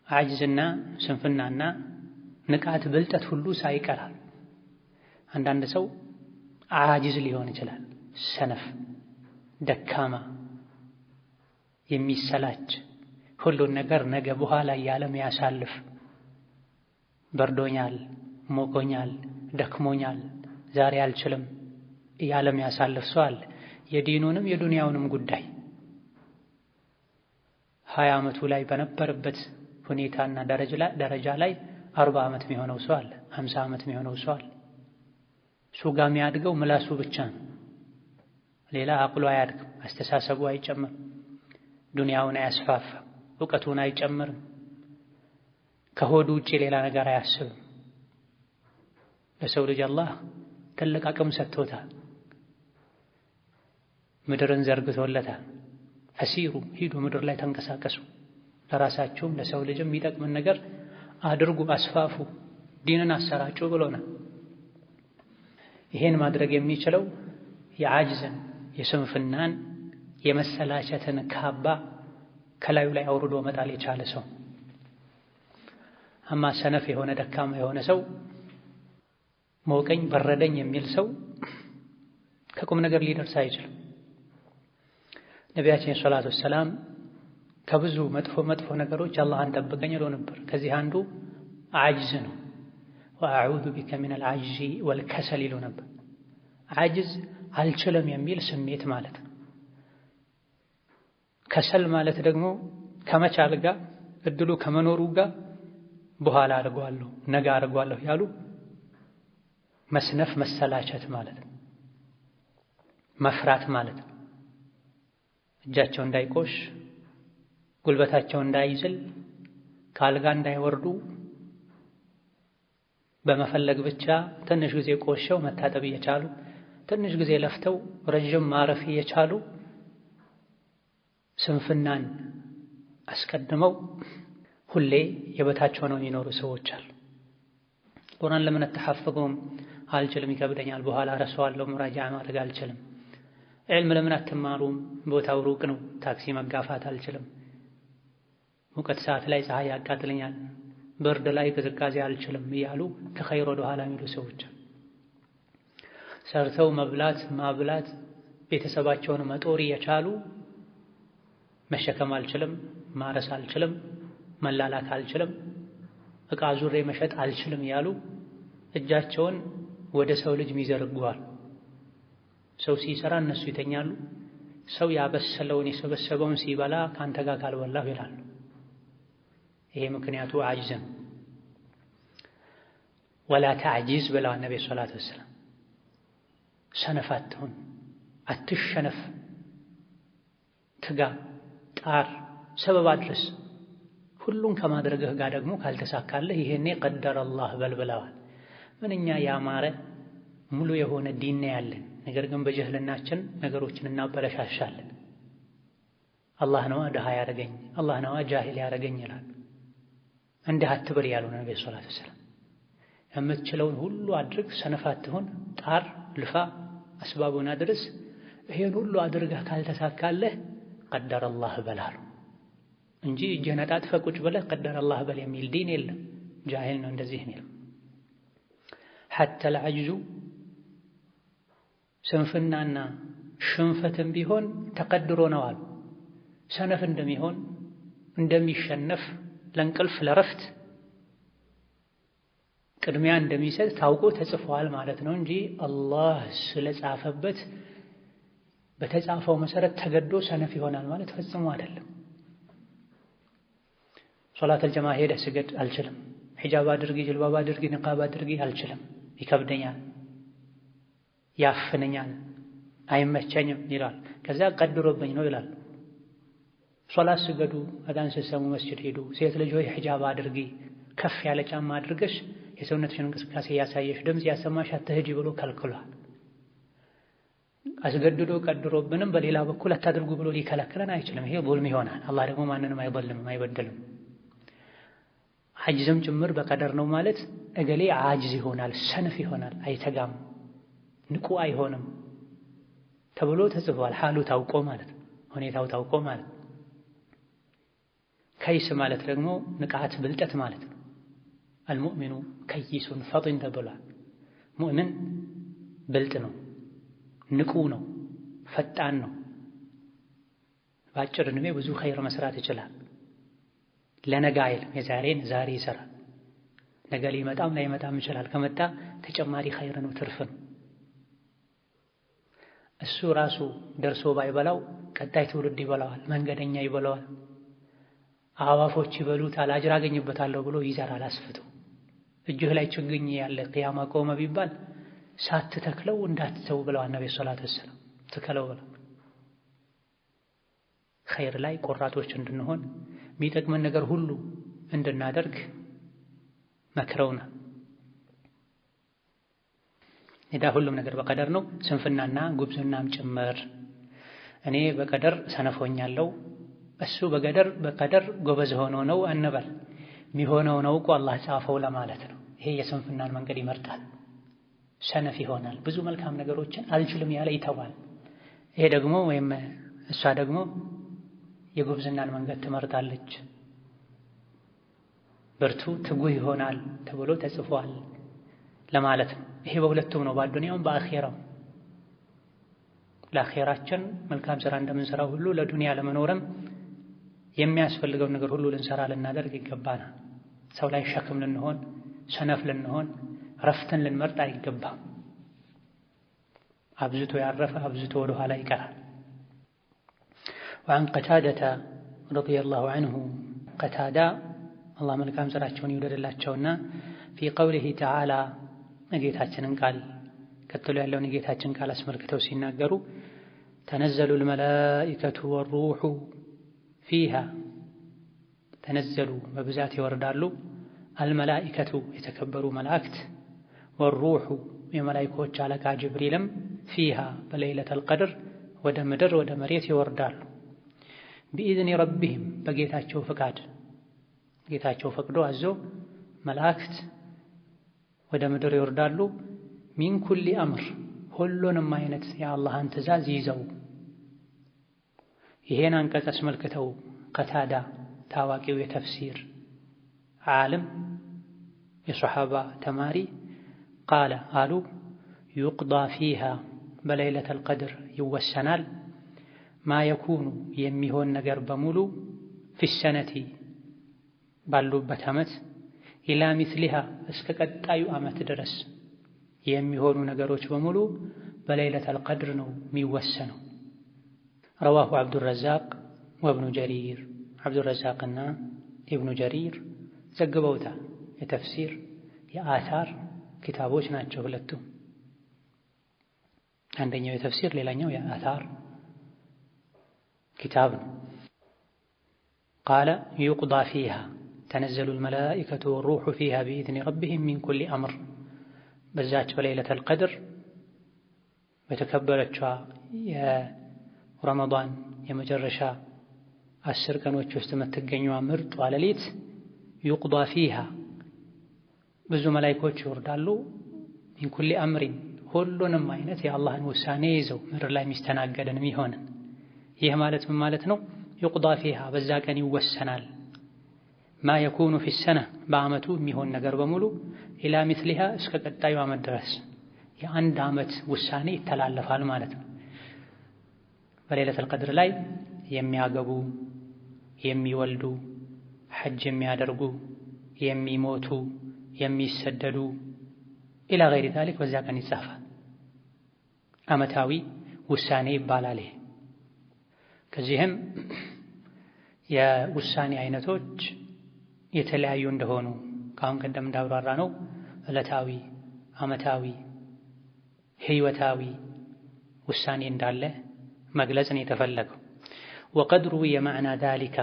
ዐጅዝና ስንፍናና ንቃት ብልጠት ሁሉ ሳይቀራል። አንዳንድ ሰው ዓጅዝ ሊሆን ይችላል፣ ሰነፍ፣ ደካማ፣ የሚሰላች፣ ሁሉን ነገር ነገ በኋላ እያለ የሚያሳልፍ፣ በርዶኛል፣ ሞቆኛል፣ ደክሞኛል፣ ዛሬ አልችልም እያለ የሚያሳልፍ ሰው አለ። የዲኑንም የዱንያውንም ጉዳይ 20 ዓመቱ ላይ በነበረበት ሁኔታና ደረጃ ላይ 40 ዓመት የሚሆነው ሰው አለ። 50 ዓመት የሚሆነው ሰው አለ። እሱ ጋር የሚያድገው ምላሱ ብቻ ነው። ሌላ አቅሉ አያድግም፣ አስተሳሰቡ አይጨምርም፣ ዱንያውን አያስፋፋም፣ እውቀቱን አይጨምርም፣ ከሆዱ ውጭ ሌላ ነገር አያስብም። ለሰው ልጅ አላህ ትልቅ አቅም ሰጥቶታል። ምድርን ዘርግቶለታል። ፈሲሩ ሂዱ፣ ምድር ላይ ተንቀሳቀሱ፣ ለራሳችሁም ለሰው ልጅም የሚጠቅምን ነገር አድርጉ፣ አስፋፉ፣ ዲንን አሰራጩ ብሎናል። ይሄን ማድረግ የሚችለው የዓጅዝን፣ የስንፍናን፣ የመሰላቸትን ካባ ከላዩ ላይ አውርዶ መጣል የቻለ ሰው። አማ ሰነፍ የሆነ ደካማ የሆነ ሰው፣ ሞቀኝ በረደኝ የሚል ሰው ከቁም ነገር ሊደርስ አይችልም። ነቢያችን ሰለላሁ ዐለይሂ ወሰለም ከብዙ መጥፎ ነገሮች አላህን ጠብቀኝ ይለው ነበር። ከዚህ አንዱ ዓጅዝ ነው። ወአዑዙ ቢከ ሚነል ዓጅዚ ወልከሰል ይለው ነበር። ዓጅዝ አልችልም የሚል ስሜት ማለት ነው። ከሰል ማለት ደግሞ ከመቻል ጋር እድሉ ከመኖሩ ጋር በኋላ አድርጓለሁ ነገ አድርጓለሁ ያሉ መስነፍ መሰላቸት ማለት ነው። መፍራት ማለት ነው። እጃቸው እንዳይቆሽ፣ ጉልበታቸው እንዳይዝል፣ ከአልጋ እንዳይወርዱ በመፈለግ ብቻ ትንሽ ጊዜ ቆሸው መታጠብ እየቻሉ ትንሽ ጊዜ ለፍተው ረጅም ማረፍ እየቻሉ ስንፍናን አስቀድመው ሁሌ የበታች ሆነው የሚኖሩ ሰዎች አሉ። ቁርአን ለምን አትሐፍظም? አልችልም፣ ይከብደኛል፣ በኋላ ረሳዋለሁ፣ ሙራጃዓ ማድረግ አልችልም። ዒልም ለምን አትማሩም? ቦታው ሩቅ ነው፣ ታክሲ መጋፋት አልችልም፣ ሙቀት ሰዓት ላይ ፀሐይ ያቃጥለኛል፣ ብርድ ላይ ቅዝቃዜ አልችልም እያሉ ከኸይር ወደ ኋላ የሚሉ ሰዎች ሰርተው መብላት ማብላት ቤተሰባቸውን መጦር እየቻሉ መሸከም አልችልም፣ ማረስ አልችልም፣ መላላክ አልችልም፣ ዕቃ ዙሬ መሸጥ አልችልም እያሉ እጃቸውን ወደ ሰው ልጅ ይዘረጉዋል። ሰው ሲሰራ እነሱ ይተኛሉ። ሰው ያበሰለውን የሰበሰበውን ሲበላ ካንተ ጋር ካልበላሁ ይላሉ። ይሄ ምክንያቱ አጅዝ ነው። ወላ ተዕጂዝ ብለዋል ነቢ ሰለላሁ ዐለይሂ ወሰለም። ሰነፍ አትሁን፣ አትሸነፍ፣ ትጋ፣ ጣር፣ ሰበብ አድርስ። ሁሉን ከማድረግህ ጋር ደግሞ ካልተሳካለህ ይሄኔ ቀደረ አላህ በል ብለዋል። ምንኛ ያማረ ሙሉ የሆነ ዲን ያለን፣ ነገር ግን በጀህልናችን ነገሮችን እናበለሻሻለን። አላህ ነዋ ድሃ ያደረገኝ፣ አላህ ነዋ ጃሂል ያደረገኝ ይላል። እንዲህ አትበል ያሉ ነብዩ ሰለላሁ ዐለይሂ ወሰለም። የምትችለውን ሁሉ አድርግ፣ ሰነፍ አትሁን፣ ጣር፣ ልፋ፣ አስባቡን አድርስ። ይሄን ሁሉ አድርገህ ካልተሳካለህ ቀደረ አላህ በላሉ እንጂ እጅህን አጣጥፈህ ቁጭ ብለህ ቀደረ አላህ በል የሚል ዲን የለም። ጃሂል ነው እንደዚህ የሚለው። ሐታ العجز ስንፍናና ሽንፈትም ቢሆን ተቀድሮ ነው አሉ። ሰነፍ እንደሚሆን እንደሚሸነፍ ለእንቅልፍ ለረፍት ቅድሚያ እንደሚሰጥ ታውቆ ተጽፏል ማለት ነው እንጂ አላህ ስለጻፈበት በተጻፈው መሰረት ተገዶ ሰነፍ ይሆናል ማለት ፈጽሞ አይደለም። ሶላተል ጀማዓ ሄደህ ስገድ አልችልም፣ ሒጃብ አድርጊ፣ ጅልባብ አድርጊ፣ ንቃብ አድርጊ አልችልም፣ ይከብደኛል፣ ያፍነኛል፣ አይመቸኝም ይላል። ከዛ ቀድሮብኝ ነው ይላል። ሶላት ስገዱ፣ አዳን ስትሰሙ መስጂድ ሄዱ፣ ሴት ልጅ ሆይ ሒጃብ አድርጊ፣ ከፍ ያለ ጫማ አድርገሽ የሰውነትሽን እንቅስቃሴ ያሳየሽ ድምፅ ያሰማሽ አትሂጂ ብሎ ከልክሏል። አስገድዶ ቀድሮብንም በሌላ በኩል አታድርጉ ብሎ ሊከለክለን አይችልም። ይሄ ዙልም ይሆናል። አላህ ደግሞ ማንንም አይበልምም አይበድልም። ዐጅዝም ጭምር በቀደር ነው ማለት እገሌ ዓጅዝ ይሆናል፣ ሰነፍ ይሆናል፣ አይተጋም፣ ንቁ አይሆንም ተብሎ ተጽፏል። ሓሉ ታውቆ ማለት ሁኔታው ታውቆ ማለት። ከይስ ማለት ደግሞ ንቃት ብልጠት ማለት ነው። አልሙእሚኑ ከይሱን ፈጢን ተብሏል። ሙእምን ብልጥ ነው፣ ንቁ ነው፣ ፈጣን ነው። በአጭር ዕድሜ ብዙ ኸይር መስራት ይችላል። ለነገ አይልም፣ የዛሬን ዛሬ ይሰራል። ነገ ሊመጣም ላይመጣም ይችላል። ከመጣ ተጨማሪ ኸይር ነው፣ ትርፍ ነው። እሱ ራሱ ደርሶ ባይበላው ቀጣይ ትውልድ ይበላዋል፣ መንገደኛ ይበላዋል፣ አዋፎች ይበሉታል፣ አጅር አገኝበታለሁ ብሎ ይዘራል አስፍቶ። እጅህ ላይ ችግኝ ያለ ቅያማ ቆመ ቢባል ሳትተክለው እንዳትተው ብለዋል ነብዩ ሰለላሁ ዐለይሂ ወሰለም። ትከለው ብለው ኸይር ላይ ቆራጦች እንድንሆን የሚጠቅመን ነገር ሁሉ እንድናደርግ መክረውናል። ኢዳ ሁሉም ነገር በቀደር ነው፣ ስንፍናና ጉብዝናም ጭምር። እኔ በቀደር ሰነፎኛለሁ፣ እሱ በቀደር ጎበዝ ሆኖ ነው አንበል። የሚሆነው ነው እኮ አላህ ጻፈው ለማለት ነው። ይሄ የስንፍናን መንገድ ይመርጣል፣ ሰነፍ ይሆናል። ብዙ መልካም ነገሮችን አልችልም ያለ ይተዋል። ይሄ ደግሞ ወይም እሷ ደግሞ የጉብዝናን መንገድ ትመርጣለች፣ ብርቱ ትጉህ ይሆናል ተብሎ ተጽፏል ለማለት ነው። ይሄ በሁለቱም ነው፣ በአዱንያውም በአኼራው። ለአኼራችን መልካም ስራ እንደምንሰራው ሁሉ ለዱንያ ለመኖርም የሚያስፈልገውን ነገር ሁሉ ልንሰራ ልናደርግ ይገባናል። ሰው ላይ ሸክም ልንሆን፣ ሰነፍ ልንሆን፣ ረፍትን ልንመርጥ አይገባም። አብዝቶ ያረፈ አብዝቶ ወደ ኋላ ይቀራል። وعن قتادة رضي الله عنه قتادة الله መልካም ስራቸውን ይወደድላቸውና في قوله تعالى ነጌታችንን ቃል ቀጥሎ ያለውን ነጌታችን ቃል አስመልክተው ሲናገሩ تنزل الملائكة والروح فيها ተነዘሉ በብዛት ይወርዳሉ፣ አልመላኢከቱ የተከበሩ መላእክት፣ ወሩሑ የመላኢኮች አለቃ ጅብሪልም ፊሃ በለይለተል ቀድር ወደ ምድር ወደ መሬት ይወርዳሉ። ቢኢዝኒ ረቢሂም በጌታቸው ፍቃድ ጌታቸው ፈቅዶ አዞ መላእክት ወደ ምድር ይወርዳሉ። ሚን ኩሊ አምር ሁሉንም አይነት የአላህን ትእዛዝ ይዘው። ይሄን አንቀጽ አስመልክተው ቀታዳ ታዋቂው የተፍሲር ዓለም የሶሐባ ተማሪ ቃለ አሉ ዩቅዳ ፊሃ በለይለተል ቀድር ይወሰናል ማ የኩኑ የሚሆን ነገር በሙሉ ፊሰነቲ ባሉበት ዓመት ኢላ ሚስሊሃ እስከ ቀጣዩ ዓመት ድረስ የሚሆኑ ነገሮች በሙሉ በለይለተል ቀድር ነው የሚወሰነው። ረዋሁ ዐብዱረዛቅ ወእብኑ ጀሪር ዐብዱረዛቅና ኢብኑ ጀሪር ዘግበውታል። የተፍሲር የአታር ኪታቦች ናቸው ሁለቱም። አንደኛው የተፍሲር ሌላኛው የአታር ኪታብ ነው። ቃለ ዩቅዳ ፊሃ ተነዘሉል መላኢከቱ ወሩሑ ፊሃ ቢኢዝኒ ረቢሂም ሚን ኩሊ አምር በዛች በለይለተል ቀድር በተከበረችዋ የረመዳን የመጨረሻ 10 ቀኖች ውስጥ የምትገኘዋ ምርጧ ሌሊት ዩቅዳ ፊሃ ብዙ መላኢኮች ይወርዳሉ። ሚን ኩሊ አምሪን ሁሉንም አይነት የአላህን ውሳኔ ይዘው ምድር ላይ የሚስተናገድን የሚሆንን። ይህ ማለት ምን ማለት ነው? ዩቅዳ ፊሃ በዛ ቀን ይወሰናል። ማ የኩኑ ፊሰና በዓመቱ የሚሆን ነገር በሙሉ ኢላ ሚስሊሃ እስከ ቀጣዩ ዓመት ድረስ የአንድ ዓመት ውሳኔ ይተላለፋል ማለት ነው። በለይለተል ቀድር ላይ የሚያገቡ፣ የሚወልዱ፣ ሐጅ የሚያደርጉ፣ የሚሞቱ፣ የሚሰደዱ ኢላ ገይሪ ዛሊክ በዛ ቀን ይጻፋል። ዓመታዊ ውሳኔ ይባላል። ይሄ ከዚህም የውሳኔ አይነቶች የተለያዩ እንደሆኑ ከአሁን ቀደም እንዳብራራ ነው ዕለታዊ፣ ዓመታዊ፣ ህይወታዊ ውሳኔ እንዳለ መግለጽ ነው የተፈለገው። ወቀድሩ የማዕና ዛሊከ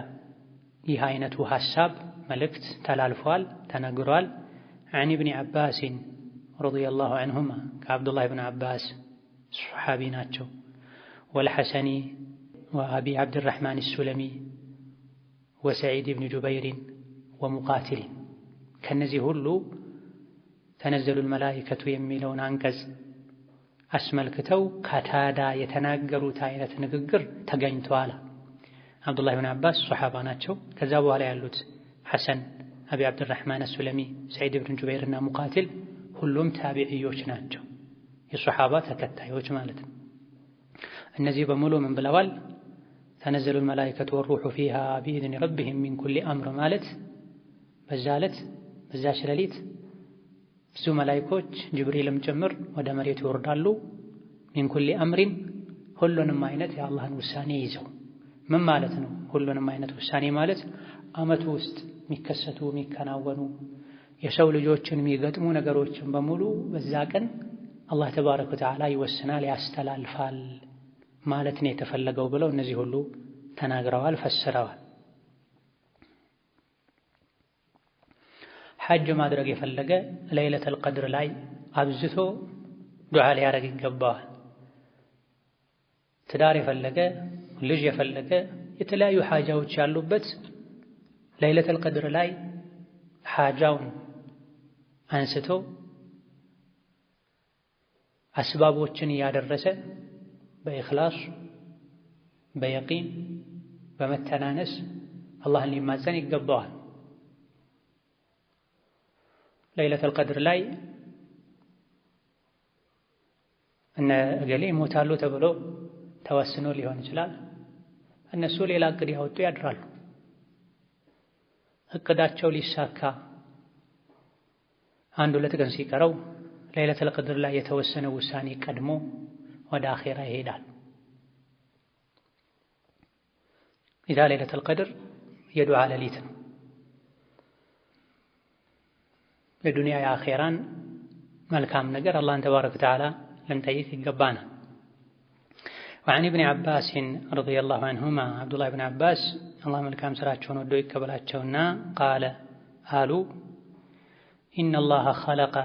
ይህ አይነቱ ሐሳብ መልእክት ተላልፏል ተነግሯል። ዐን ኢብኒ ዓባስን ረዲየላሁ ዐንሁማ ከአብዱላህ ብን ዓባስ ሱሐቢ ናቸው። ወልሐሰኒ ወአቢ ዓብድራሕማን ሱለሚ ወሰዒድ ብን ጁበይርን ወሙቃቲልን ከነዚህ ሁሉ ተነዘሉል መላኢከቱ የሚለውን አንቀጽ አስመልክተው ከታዳ የተናገሩት አይነት ንግግር ተገኝተዋል። አብዱላህ ብን ዓባስ ሱሐባ ናቸው። ከዛ በኋላ ያሉት ሐሰን፣ አቢ ዓብድራሕማን ሱለሚ፣ ሰዒድ ብን ጁበይርና ሙቃቲል ሁሉም ታቢዕዮች ናቸው፣ የሱሐባ ተከታዮች ማለት ነው። እነዚህ በሙሉ ምን ብለዋል? ተነዘሉል መላኢከቱ ወሩሑ ፊሃ ቢኢዝኒ ረቢሂም ሚን ኩሊ አምር ማለት በዛ ዕለት በዛች ሌሊት ብዙ መላኢኮች ጅብሪልም ጭምር ወደ መሬት ይወርዳሉ። ሚን ኩሊ አምሪን ሁሉንም አይነት የአላህን ውሳኔ ይዘው። ምን ማለት ነው? ሁሉንም አይነት ውሳኔ ማለት ዓመቱ ውስጥ የሚከሰቱ የሚከናወኑ የሰው ልጆችን የሚገጥሙ ነገሮችን በሙሉ በዛ ቀን አላህ ተባረከ ወተዓላ ይወስናል፣ ያስተላልፋል ማለት ነው የተፈለገው ብለው እነዚህ ሁሉ ተናግረዋል፣ ፈስረዋል። ሐጅ ማድረግ የፈለገ ለይለተል ቀድር ላይ አብዝቶ ዱዓ ሊያደርግ ይገባዋል። ትዳር የፈለገ ልጅ የፈለገ የተለያዩ ሓጃዎች ያሉበት ለይለተል ቀድር ላይ ሓጃውን አንስቶ አስባቦችን እያደረሰ በኢኽላስ በየቂን በመተናነስ አላህን ሊማጸን ይገባዋል። ለይለተል ቀድር ላይ እነ እገሌ ይሞታሉ ተብሎ ተወስኖ ሊሆን ይችላል። እነሱ ሌላ እቅድ ያወጡ ያድራሉ። እቅዳቸው ሊሳካ 1-2 ቀን ሲቀረው ለይለተል ቀድር ላይ የተወሰነ ውሳኔ ቀድሞ ወደ አኼራ ይሄዳል። ኢዛ ለይለተል ቀድር የዱዓ ሌሊት ነው። የዱንያ የአኼራን መልካም ነገር አላህን ተባረከ ወተዓላ ልንጠይቅ ይገባናል። ወዐን ኢብኒ ዓባስን ረዲየላሁ ዐንሁማ አብዱላህ ብን ዓባስ አላህ መልካም ስራቸውን ወዶ ይቀበላቸውና ቃለ አሉ ኢነላህ ኸለቀ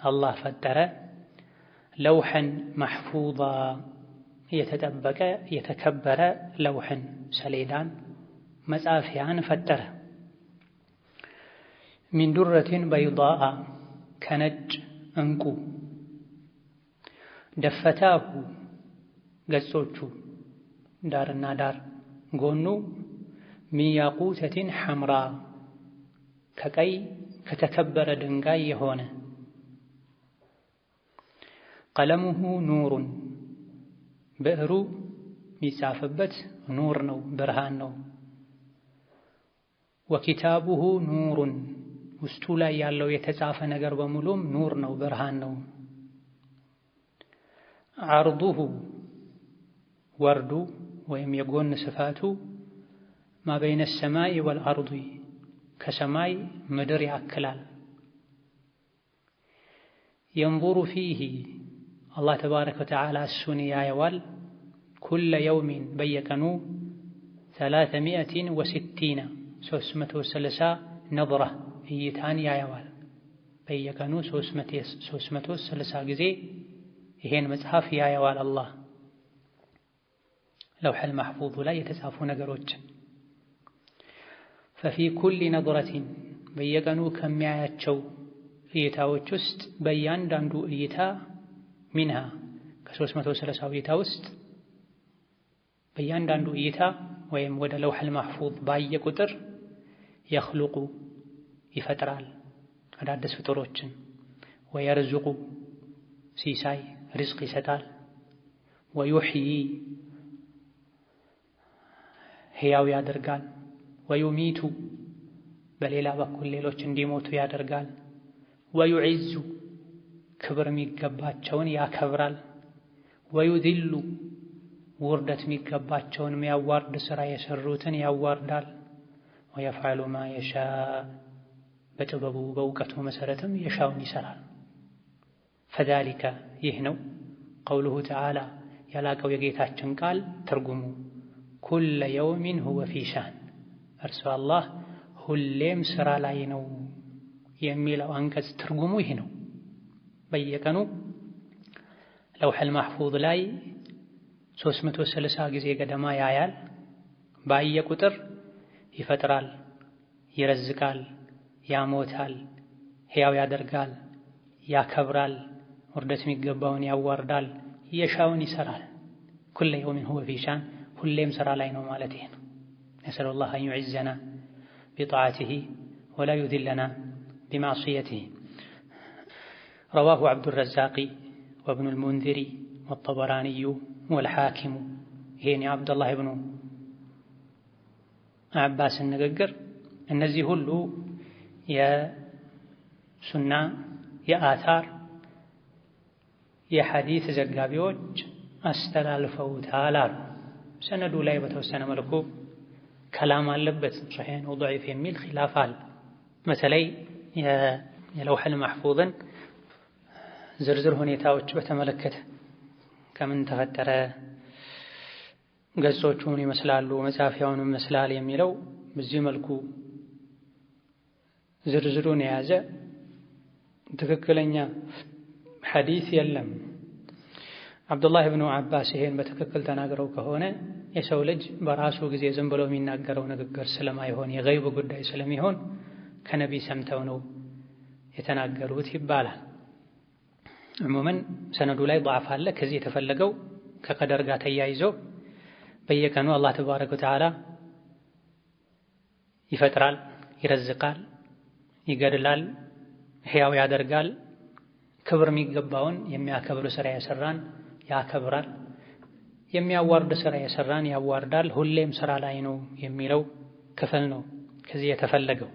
አላህ ፈጠረ ለውሐን መሕፉዛ የተጠበቀ የተከበረ ለውሕን ሰሌዳን መጻፊያን ፈጠረ። ሚን ዱረቲን በይዳአ ከነጭ እንቁ ደፈታሁ ገጾቹ ዳርና ዳር ጎኑ ሚን ያቁተቲን ሐምራ ከቀይ ከተከበረ ድንጋይ የሆነ ቀለሙሁ ኑሩን ብዕሩ የሚጻፍበት ኑር ነው ብርሃን ነው። ወኪታቡሁ ኑሩን ውስጡ ላይ ያለው የተጻፈ ነገር በሙሉም ኑር ነው ብርሃን ነው። ዐርዱሁ ወርዱ ወይም የጎን ስፋቱ ማ በይነ ሰማይ ወልአርዲ ከሰማይ ምድር ያክላል። የንዙሩ ፊህ አላህ ተባረከ ወተዓላ እሱን ያየዋል። ኩለ የውሚን በየቀኑ 360 330 ነظራ እይታን ያየዋል። በየቀኑ 330 ጊዜ ይሄን መጽሐፍ ያየዋል አላህ ለውሐል መሕፉዝ ላይ የተጻፉ ነገሮችን። ፈፊ ኩሊ ነظረቲን በየቀኑ ከሚያያቸው እይታዎች ውስጥ በእያንዳንዱ እይታ ሚንሃ ከ330 እይታ ውስጥ በእያንዳንዱ እይታ ወይም ወደ ለውሐል መሕፉዝ ባየ ቁጥር የኽሉቁ ይፈጥራል አዳዲስ ፍጡሮችን፣ ወየርዙቁ ሲሳይ ሪዝቅ ይሰጣል፣ ወዩሕዪ ሕያው ያደርጋል፣ ወዩሚቱ በሌላ በኩል ሌሎች እንዲሞቱ ያደርጋል፣ ወዩዒዙ ክብር የሚገባቸውን ያከብራል፣ ወዩዚሉ ውርደት የሚገባቸውን የሚያዋርድ ሥራ የሰሩትን ያዋርዳል፣ ወየፍዐሉ ማ የሻእ በጥበቡ በእውቀቱ መሠረትም የሻውን ይሠራል። ፈዛሊከ ይህ ነው ቀውሉሁ ተዓላ ያላቀው የጌታችን ቃል ትርጉሙ ኩለ የውሚን ሁወ ፊ ሻን እርሱ አላህ ሁሌም ሥራ ላይ ነው የሚለው አንቀጽ ትርጉሙ ይህ ነው። በየቀኑ ለውሐል መሕፉዝ ላይ 330 ጊዜ ገደማ ያያል። ባየ ቁጥር ይፈጥራል፣ ይረዝቃል፣ ያሞታል፣ ሕያው ያደርጋል፣ ያከብራል፣ ውርደት የሚገባውን ያዋርዳል፣ የሻውን ይሠራል። ኩለ የውሚን ሁወ ፊ ሻን ሁሌም ሥራ ላይ ነው ማለት ይሄ ነው። ነስአሉላህ አን ዩዕዘና ቢጣዓቲሂ ወላ ዩዚለና ቢማዕሲየቲሂ። ረዋሁ ዐብዱረዛቂ ወብኑል ሙንዚሪ ወጠበራኒዩ ወልሓኪሙ። ይሄን የዐብዱላህ ብኑ አባስን ንግግር እነዚህ ሁሉ የሱና የአታር የሐዲስ ዘጋቢዎች አስተላልፈውታል አሉ። ሰነዱ ላይ በተወሰነ መልኩ ከላም አለበት፣ ሶሒህ ነው ደዒፍ የሚል ኺላፍ አለ። በተለይ የለውሐል መሕፉዝን ዝርዝር ሁኔታዎች በተመለከተ ከምን ተፈጠረ፣ ገጾቹ ምን ይመስላሉ፣ መጻፊያውን ይመስላል የሚለው በዚህ መልኩ ዝርዝሩን የያዘ ትክክለኛ ሐዲስ የለም። አብዱላህ ብኑ አባስ ይሄን በትክክል ተናግረው ከሆነ የሰው ልጅ በራሱ ጊዜ ዝም ብሎ የሚናገረው ንግግር ስለማይሆን የገይብ ጉዳይ ስለሚሆን ከነቢ ሰምተው ነው የተናገሩት ይባላል። ዕሙመን ሰነዱ ላይ ضعፍ አለ። ከዚህ የተፈለገው ከቀደር ጋር ተያይዞ በየቀኑ አላህ ተባረከ ወተዓላ ይፈጥራል፣ ይረዝቃል፣ ይገድላል፣ ሕያው ያደርጋል፣ ክብር የሚገባውን የሚያከብር ሥራ የሠራን ያከብራል፣ የሚያዋርድ ሥራ የሠራን ያዋርዳል፣ ሁሌም ሥራ ላይ ነው የሚለው ክፍል ነው ከዚህ የተፈለገው።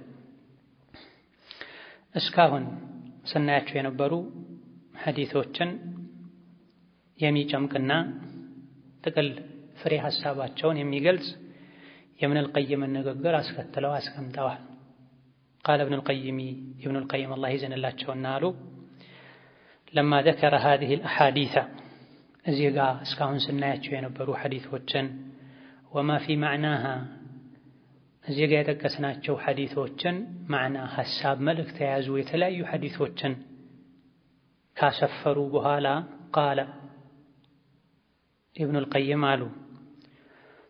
እስካሁን ስናያቸው የነበሩ ሐዲሶችን የሚጨምቅና ጥቅል ፍሬ ሐሳባቸውን የሚገልጽ የኢብኑል ቀይምን ንግግር አስከትለው አስቀምጠዋል። ቃለ ኢብኑል ቀይም አላህ ይዘንላቸውና አሉ ለማ ዘከረ ሃዚሂል አሐዲሰ እዚህ ጋር እስካሁን ስናያቸው የነበሩ ሐዲሶችን ወማ ፊ ማዕናሃ እዚህ ጋር የጠቀስናቸው ሐዲሶችን ማዕና ሐሳብ መልእክት የያዙ የተለያዩ ሐዲሶችን ካሰፈሩ በኋላ ቃለ ኢብኑል ቀይም አሉ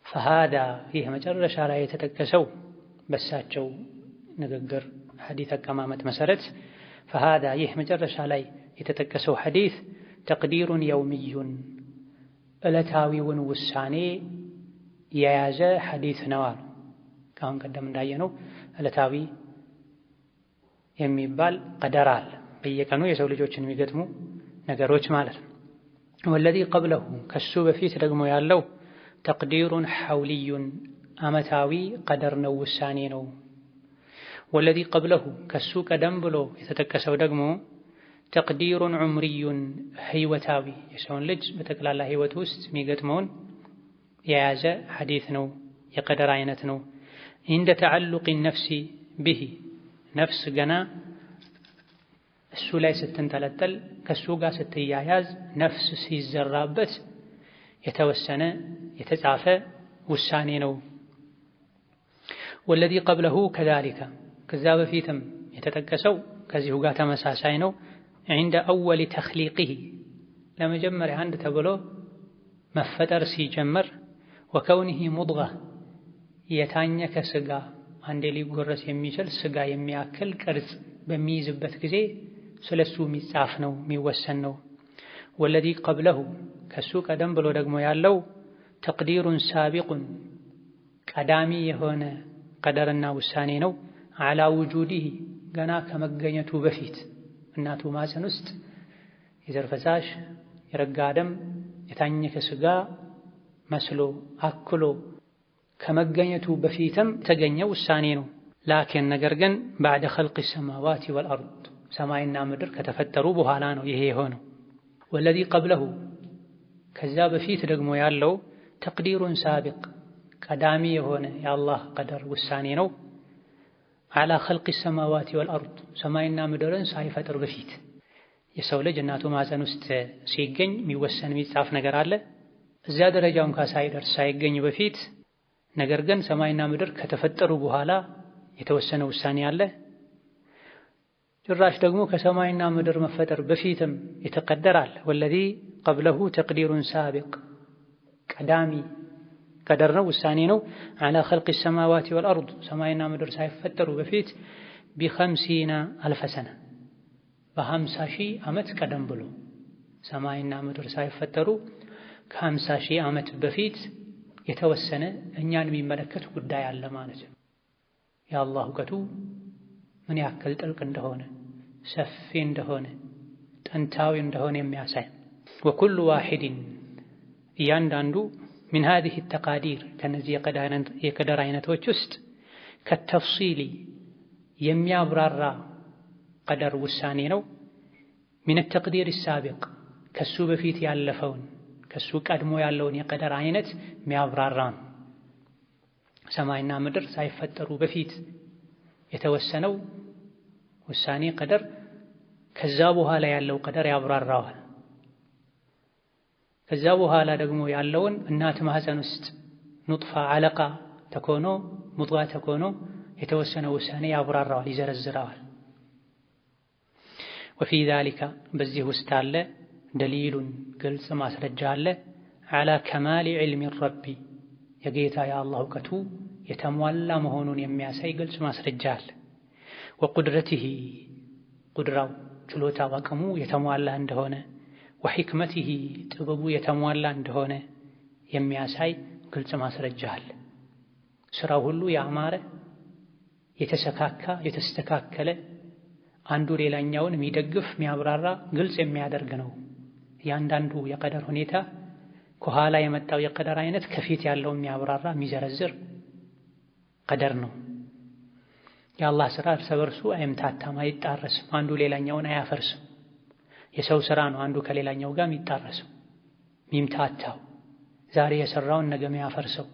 ፈሃዳ ይህ መጨረሻ ላይ የተጠቀሰው በሳቸው ንግግር ሐዲስ አቀማመጥ መሰረት ፈሃዳ ይህ መጨረሻ ላይ የተጠቀሰው ሐዲስ ተቅዲሩን የውምዩን ዕለታዊውን ውሳኔ የያዘ ሐዲስ ነው አሉ። ከአሁን ቀደም እንዳየነው ዕለታዊ የሚባል ቀደር አለ፣ በየቀኑ የሰው ልጆችን የሚገጥሙ ነገሮች ማለት ነው። ወለዚ ቀብለሁ ከሱ በፊት ደግሞ ያለው ተቅዲሩን ሐውልዩን ዓመታዊ ቀደር ነው፣ ውሳኔ ነው። ወለዚ ቀብለሁ ከሱ ቀደም ብሎ የተጠቀሰው ደግሞ ተቅዲሩን ዑምርዩን ህይወታዊ የሰውን ልጅ በጠቅላላ ህይወት ውስጥ የሚገጥመውን የያዘ ሐዲስ ነው፣ የቀደር አይነት ነው። እንደ ተዓሉቅ ነፍሲ ብሂ ነፍስ ገና እሱ ላይ ስትንጠለጠል ከሱ ጋር ስትያያዝ ነፍስ ሲዘራበት የተወሰነ የተጻፈ ውሳኔ ነው። ወለዚ ቀብለሁ ከዛሊከ ከዛ በፊትም የተጠቀሰው ከዚሁ ጋር ተመሳሳይ ነው። عند أول تخليقه ለመጀመሪያ አንድ ተብሎ መፈጠር ሲጀምር ወከውኒሂ ሙድጋ የታኘከ ስጋ አንዴ ሊጎረስ የሚችል ስጋ የሚያክል ቅርጽ በሚይዝበት ጊዜ ስለሱ የሚጻፍ ነው የሚወሰን ነው። ወለዚ ቀብለሁ ከሱ ቀደም ብሎ ደግሞ ያለው ተቅዲሩን ሳቢቁን ቀዳሚ የሆነ ቀደርና ውሳኔ ነው። አላ ውጁዲሂ ገና ከመገኘቱ በፊት እናቱ ማፀን ውስጥ የዘር ፈሳሽ የረጋ ደም የታኘከ ስጋ መስሎ አክሎ ከመገኘቱ በፊትም የተገኘ ውሳኔ ነው። ላኪን ነገር ግን ባዕደ ኸልቅ ሰማዋት ወልአርድ ሰማይና ምድር ከተፈጠሩ በኋላ ነው ይሄ የሆነው። ወለዚ ቀብለሁ ከዛ በፊት ደግሞ ያለው ተቅዲሩን ሳቢቅ ቀዳሚ የሆነ የአላህ ቀደር ውሳኔ ነው። አላ ኸልቅ ሰማዋት ወልአርድ ሰማይና ምድርን ሳይፈጥር በፊት የሰው ልጅ እናቱ ማፀን ውስጥ ሲገኝ የሚወሰን የሚጻፍ ነገር አለ። እዚያ ደረጃው እንኳን ሳይደርስ ሳይገኝ በፊት ነገር ግን ሰማይና ምድር ከተፈጠሩ በኋላ የተወሰነ ውሳኔ አለ። ጭራሽ ደግሞ ከሰማይና ምድር መፈጠር በፊትም የተቀደረ አለ። ወለዚ ቀብለሁ ተቅዲሩን ሳቢቅ ቀዳሚ ቀደር ነው ውሳኔ ነው። አላ ኸልቅ ሰማዋት ወልአርድ ሰማይና ምድር ሳይፈጠሩ በፊት ቢኸምሲና አልፈ ሰነ በ50,000 ዓመት ቀደም ብሎ ሰማይና ምድር ሳይፈጠሩ ከ50,000 ዓመት በፊት የተወሰነ እኛን የሚመለከት ጉዳይ አለ ማለት ነው። የአላህ እውቀቱ ምን ያክል ጥልቅ እንደሆነ ሰፊ እንደሆነ ጥንታዊ እንደሆነ የሚያሳይ ወኩሉ ዋሂድን እያንዳንዱ ሚን ሃዚህ ተቃዲር ከነዚህ የቀደር አይነቶች ውስጥ ከተፍሲሊ የሚያብራራ ቀደር ውሳኔ ነው። ሚን ተቅዲር ሳቢቅ ከሱ በፊት ያለፈውን ከሱ ቀድሞ ያለውን የቀደር አይነት የሚያብራራ ነው። ሰማይና ምድር ሳይፈጠሩ በፊት የተወሰነው ውሳኔ ቀደር ከዛ በኋላ ያለው ቀደር ያብራራዋል። ከዛ በኋላ ደግሞ ያለውን እናት ማህፀን ውስጥ ኑጥፋ አለቃ ተኮኖ ሙድጋ ተኮኖ የተወሰነ ውሳኔ ያብራራዋል፣ ይዘረዝረዋል። ወፊ ዛሊካ በዚህ ውስጥ አለ ደሊሉን ግልጽ ማስረጃ አለ አላ ከማሊ ዒልሚ ረቢ የጌታ የአላህ እውቀቱ የተሟላ መሆኑን የሚያሳይ ግልጽ ማስረጃ አለ። ወቁድረቲሂ ቁድራው ችሎታው አቅሙ የተሟላ እንደሆነ ወሕክመቲሂ ጥበቡ የተሟላ እንደሆነ የሚያሳይ ግልጽ ማስረጃ አለ። ስራው ሁሉ ያማረ የተሰካካ የተስተካከለ አንዱ ሌላኛውን የሚደግፍ የሚያብራራ ግልጽ የሚያደርግ ነው። ያንዳንዱ የቀደር ሁኔታ ከኋላ የመጣው የቀደር አይነት ከፊት ያለው የሚያብራራ የሚዘረዝር ቀደር ነው። የአላህ ስራ እርስ በርሱ አይምታታም፣ አይጣረስም፣ አንዱ ሌላኛውን አያፈርስም። የሰው ስራ ነው አንዱ ከሌላኛው ጋር የሚጣረሰው የሚምታታው፣ ዛሬ የሰራውን ነገ የሚያፈርሰው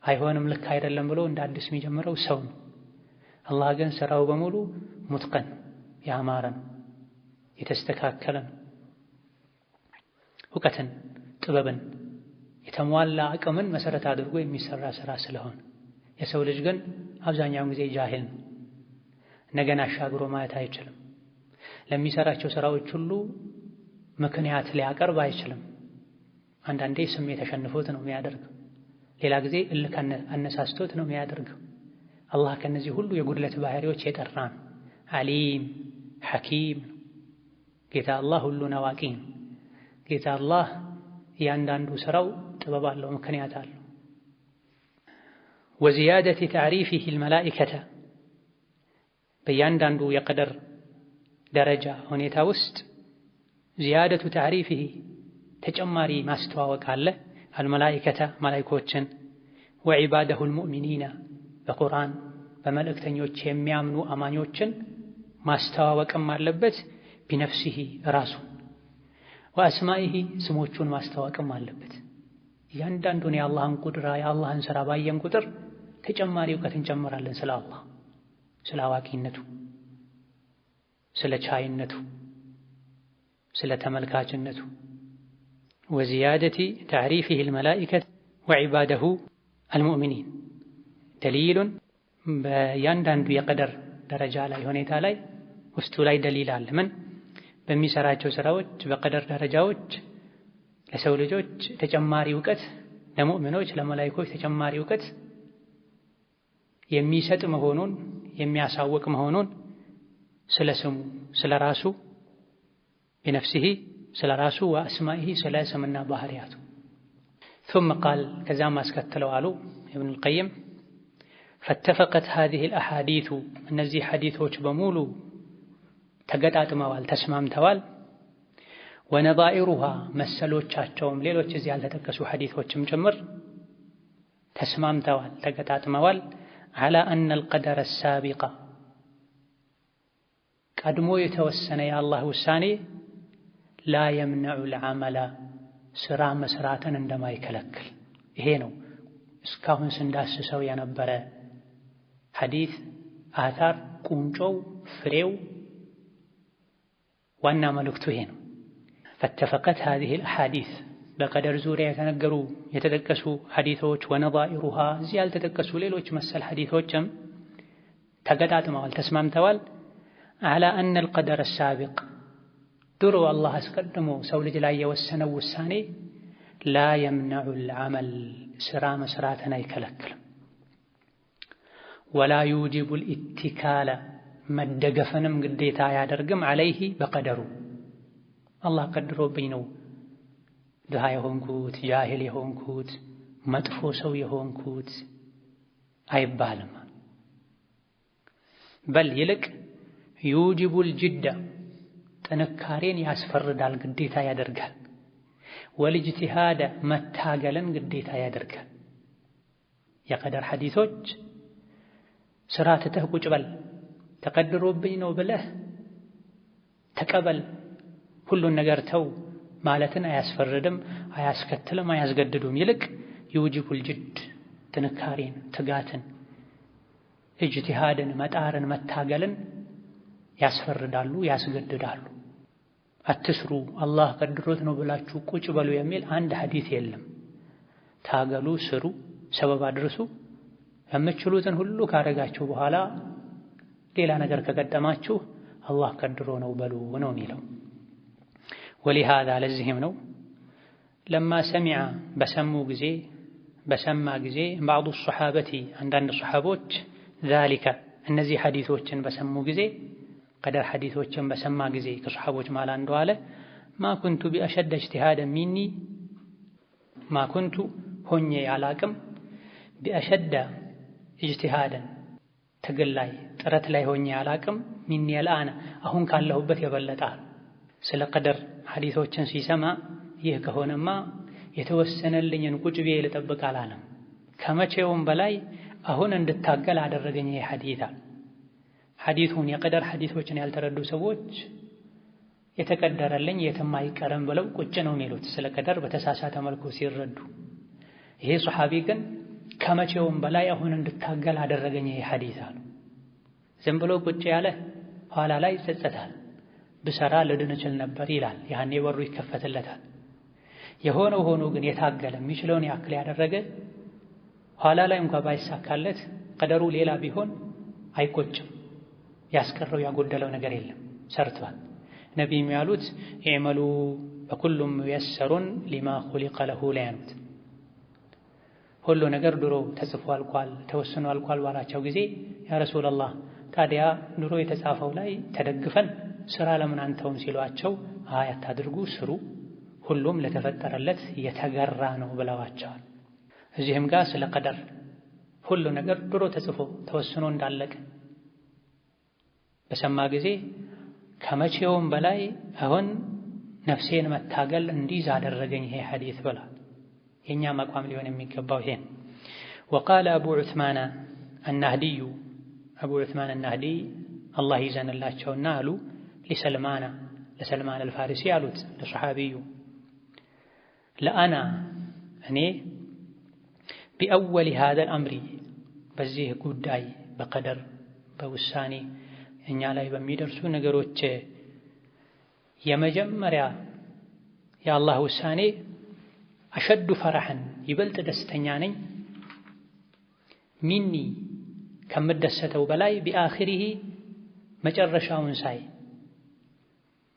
አይሆንም ልክ አይደለም ብሎ እንደ አዲስ የሚጀምረው ሰው ነው። አላህ ግን ስራው በሙሉ ሙትቀን ያማረ ነው፣ የተስተካከለ ነው። እውቀትን ጥበብን የተሟላ አቅምን መሰረት አድርጎ የሚሰራ ስራ ስለሆነ የሰው ልጅ ግን አብዛኛውን ጊዜ ጃሂል ነው። ነገን አሻግሮ ማየት አይችልም። ለሚሰራቸው ስራዎች ሁሉ ምክንያት ሊያቀርብ አይችልም። አንዳንዴ ስሜት ተሸንፎት ነው የሚያደርገው። ሌላ ጊዜ እልክ አነሳስቶት ነው የሚያደርገው። አላህ ከነዚህ ሁሉ የጉድለት ባህሪዎች የጠራ ነው። ዓሊም ሐኪም ነው። ጌታ አላህ ሁሉን አዋቂ ነው። ጌታ አላህ እያንዳንዱ ስራው ጥበብ አለው፣ ምክንያት አለው። ወዚያደቲ ተዕሪፊሂ አልመላኢከተ በእያንዳንዱ የቀደር ደረጃ ሁኔታ ውስጥ ዚያደቱ ተዕሪፊሂ ተጨማሪ ማስተዋወቅ አለ። አልመላኢከተ መላኢኮችን፣ ወዒባደሁ አልሙእሚኒና በቁርአን በመልእክተኞች የሚያምኑ አማኞችን ማስተዋወቅም አለበት። ቢነፍሲሂ ራሱ ወአስማኢሂ ስሞቹን ማስተዋወቅም አለበት። እያንዳንዱን የአላህን ቁድራ የአላህን ሥራ ባየን ቁጥር ተጨማሪ እውቀት እንጨምራለን ስለ አላህ፣ ስለ አዋቂነቱ፣ ስለ ቻይነቱ፣ ስለ ተመልካችነቱ። ወዚያደቲ ተዕሪፊሂ አልመላኢከተ ወዒባደሁ አልሙእሚኒን ደሊሉን በእያንዳንዱ የቀደር ደረጃ ላይ ሁኔታ ላይ ውስጡ ላይ ደሊል አለ። ምን በሚሰራቸው ስራዎች በቀደር ደረጃዎች ለሰው ልጆች ተጨማሪ እውቀት፣ ለሙእሚኖች ለመላኢኮች ተጨማሪ እውቀት የሚሰጥ መሆኑን የሚያሳውቅ መሆኑን ስለ ስሙ ስለ ራሱ ቢነፍሲሂ ስለ ራሱ ወአስማኢሂ ስለ ስምና ባህሪያቱ። ثم قال ከዛም አስከትለው አሉ ኢብኑ አልቀይም ፈተፈቀት هذه الأحاديث እነዚህ ሐዲሶች በሙሉ ተገጣጥመዋል፣ ተስማምተዋል። ወነዛኢሩሃ መሰሎቻቸውም ሌሎች እዚህ ያልተጠቀሱ ሐዲሶችም ጭምር ተስማምተዋል፣ ተገጣጥመዋል። على أن القدر السابق ቀድሞ የተወሰነ የአላህ ውሳኔ لا يمنع العمل ስራ መስራትን እንደማይከለክል። ይሄ ነው እስካሁን ስንዳስሰው የነበረ ሐዲስ አታር ቁንጮው ፍሬው ዋና መልእክቱ ይሄ ነው። ፈተፈቀት هذه الأحاديث በቀደር ዙሪያ የተነገሩ የተጠቀሱ ሐዲሶች ወነዛኢሩሃ እዚህ ያልተጠቀሱ ሌሎች መሰል ሐዲሶችም ተገጣጥመዋል፣ ተስማምተዋል። على أن القدر السابق ድሮ አላህ አስቀድሞ ሰው ልጅ ላይ የወሰነው ውሳኔ لا يمنع العمل ስራ መስራትን አይከለክልም። ولا يوجب الاتكال መደገፈንም ግዴታ አያደርግም። عليه በቀደሩ አላህ ቀድሮብኝ ነው ድሃ የሆንኩት ጃሂል የሆንኩት መጥፎ ሰው የሆንኩት አይባልም። በል ይልቅ يوجب الجد ጥንካሬን ያስፈርዳል፣ ግዴታ ያደርጋል። ወልጅቲሃደ መታገልን ግዴታ ያደርጋል። የቀደር ሐዲሶች ስራ ትተህ ቁጭ በል ተቀድሮብኝ ነው ብለህ ተቀበል ሁሉን ነገር ተው ማለትን አያስፈርድም፣ አያስከትልም፣ አያስገድዱም። ይልቅ ይውጅቡል ጅድ ጥንካሬን፣ ትጋትን፣ ኢጅቲሃድን፣ መጣርን፣ መታገልን ያስፈርዳሉ፣ ያስገድዳሉ። አትስሩ አላህ ቀድሮት ነው ብላችሁ ቁጭ በሉ የሚል አንድ ሐዲስ የለም። ታገሉ፣ ስሩ፣ ሰበብ አድርሱ። የምትችሉትን ሁሉ ካረጋችሁ በኋላ ሌላ ነገር ከቀደማችሁ አላህ ቀድሮ ነው በሉ ነው የሚለው። ወሊሃዛ ለዚህም ነው ለማ ሰሚዐ በሰማ ጊዜ ባዕዱ ሶሓበቲ አንዳንድ ሶሓቦች ዛሊከ እነዚህ ሐዲሶችን በሰሙ ጊዜ ቀደር ሐዲሶችን በሰማ ጊዜ ከሶሓቦች ማል አንዱ አለ ማ ኩንቱ ቢአሸደ እጅቲሃደን ሚኒ ማ ኩንቱ ሆኜ አላቅም ቢአሸደ እጅቲሃደን ትግል ላይ ጥረት ላይ ሆኜ አላቅም ሚኒ አልአነ አሁን ካለሁበት የበለጠ። ስለ ቀደር ሐዲሶችን ሲሰማ ይህ ከሆነማ የተወሰነልኝን ቁጭ ብዬ ልጠብቅ አላለም። ከመቼውም በላይ አሁን እንድታገል አደረገኝ ይህ ሐዲስ። ሐዲሱን የቀደር ሐዲሶችን ያልተረዱ ሰዎች የተቀደረልኝ የትም አይቀርም ብለው ቁጭ ነው የሚሉት ስለ ቀደር በተሳሳተ መልኩ ሲረዱ። ይሄ ሱሐቢ ግን ከመቼውም በላይ አሁን እንድታገል አደረገኝ ይህ ሐዲስ አሉ። ዝም ብሎ ቁጭ ያለ ኋላ ላይ ይጸጸታል። ብሰራ ልድን እችል ነበር ይላል። ያኔ በሩ ይከፈትለታል። የሆነው ሆኖ ግን የታገለ የሚችለውን ያክል ያደረገ ኋላ ላይ እንኳን ባይሳካለት ቀደሩ ሌላ ቢሆን አይቆጭም። ያስቀረው ያጎደለው ነገር የለም፣ ሰርቷል። ነቢይም ያሉት ኢዕመሉ በኩሉም ሙየሰሩን ሊማ ኹሊቀ ለሁ ላይ ያሉት ሁሉ ነገር ድሮ ተጽፎ አልቋል ተወስኖ አልቋል ባላቸው ጊዜ ያ ረሱላህ ታዲያ ድሮ የተጻፈው ላይ ተደግፈን ስራ ለምን አንተውም ሲሏቸው አይ አታድርጉ ስሩ ሁሉም ለተፈጠረለት የተገራ ነው ብለዋቸዋል። እዚህም ጋር ስለ ቀደር ሁሉ ነገር ድሮ ተጽፎ ተወስኖ እንዳለቀ በሰማ ጊዜ ከመቼውም በላይ አሁን ነፍሴን መታገል እንዲይዝ አደረገኝ ይሄ ሐዲስ ብሏል። የኛ መቋም ሊሆን የሚገባው ይሄ ነው። وقال أبو عثمان النهدي أبو عثمان النهدي الله ይዘንላቸውና አሉ ለሰልማን አልፋሪሲ አሉት ለሰሐቢዩ ለአና እኔ بأول هذا الأمر በዚህ ጉዳይ በቀደር በውሳኔ እኛ ላይ በሚደርሱ ነገሮች የመጀመሪያ የአላህ ውሳኔ አሸዱ ፈረሐን ይበልጥ ደስተኛ ነኝ ሚኒ ከምደሰተው በላይ ቢአኺሪሂ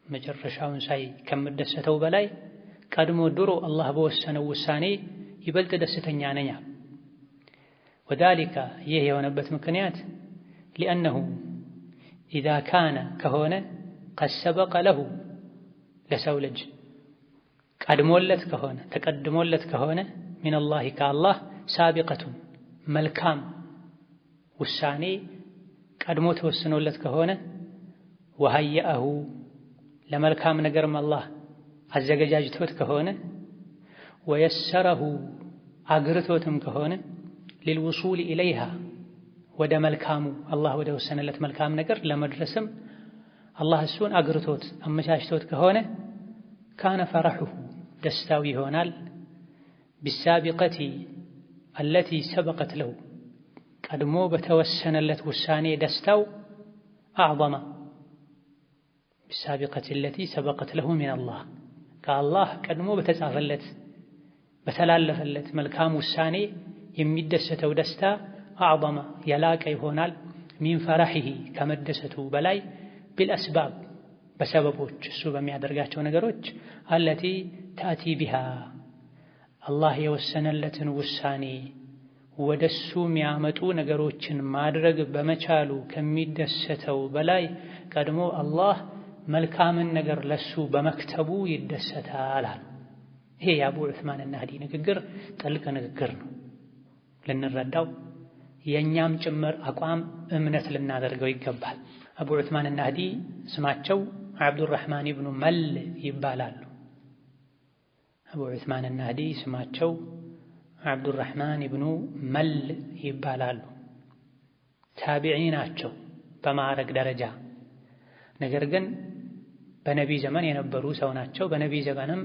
መጨረሻውን ሳይ ከምደሰተው በላይ ቀድሞ ድሮ አላህ በወሰነው ውሳኔ ይበልጥ ደስተኛ ነኝ። ወዛሊከ ይህ የሆነበት ምክንያት ሊአነሁ ኢዛ ካነ ከሆነ ቀድ ሰበቀ ለሁ ለሰው ልጅ ተቀድሞለት ከሆነ ሚነላሂ ከአላህ ሳቢቀቱን መልካም ውሳኔ ቀድሞ ተወስኖለት ከሆነ ወሀየአሁ ለመልካም ነገርም አላህ አዘገጃጅቶት ከሆነ ወየሰረሁ አግርቶትም ከሆነ ሊልውሱል ኢለይሃ ወደ መልካሙ አላህ ወደ ወሰነለት መልካም ነገር ለመድረስም አላህ እሱን አግርቶት አመቻችቶት ከሆነ ካነ ፈረሑሁ ደስታው ይሆናል ቢሳቢቀቲ አለቲ ሰበቀት ለሁ ቀድሞ በተወሰነለት ውሳኔ ደስታው አዕظማ ቢሳቢቀቲ አለቲ ሰበቀት ለሁ ሚነላህ ከአላህ ቀድሞ በተጻፈለት በተላለፈለት መልካም ውሳኔ የሚደሰተው ደስታ አዕظማ የላቀ ይሆናል ሚን ፈረሒሂ ከመደሰቱ በላይ ቢልአስባብ በሰበቦች እሱ በሚያደርጋቸው ነገሮች አለቲ ታእቲ ቢሃ አላህ የወሰነለትን ውሳኔ ወደሱ የሚያመጡ ነገሮችን ማድረግ በመቻሉ ከሚደሰተው በላይ ቀድሞ አላህ መልካምን ነገር ለሱ በመክተቡ ይደሰታል። ይሄ የአቡ ዑስማን ናህዲ ንግግር ጥልቅ ንግግር ነው። ልንረዳው የኛም ጭምር አቋም እምነት ልናደርገው ይገባል። አቡ ዑስማን ናህዲ ስማቸው አብዱራህማን ኢብኑ መል ይባላሉ። አቡ ዑስማን ናህዲ ስማቸው አብዱራህማን ኢብኑ መል ይባላሉ። ታቢዒ ናቸው በማዕረግ ደረጃ። ነገር ግን በነቢይ ዘመን የነበሩ ሰው ናቸው። በነቢይ ዘመንም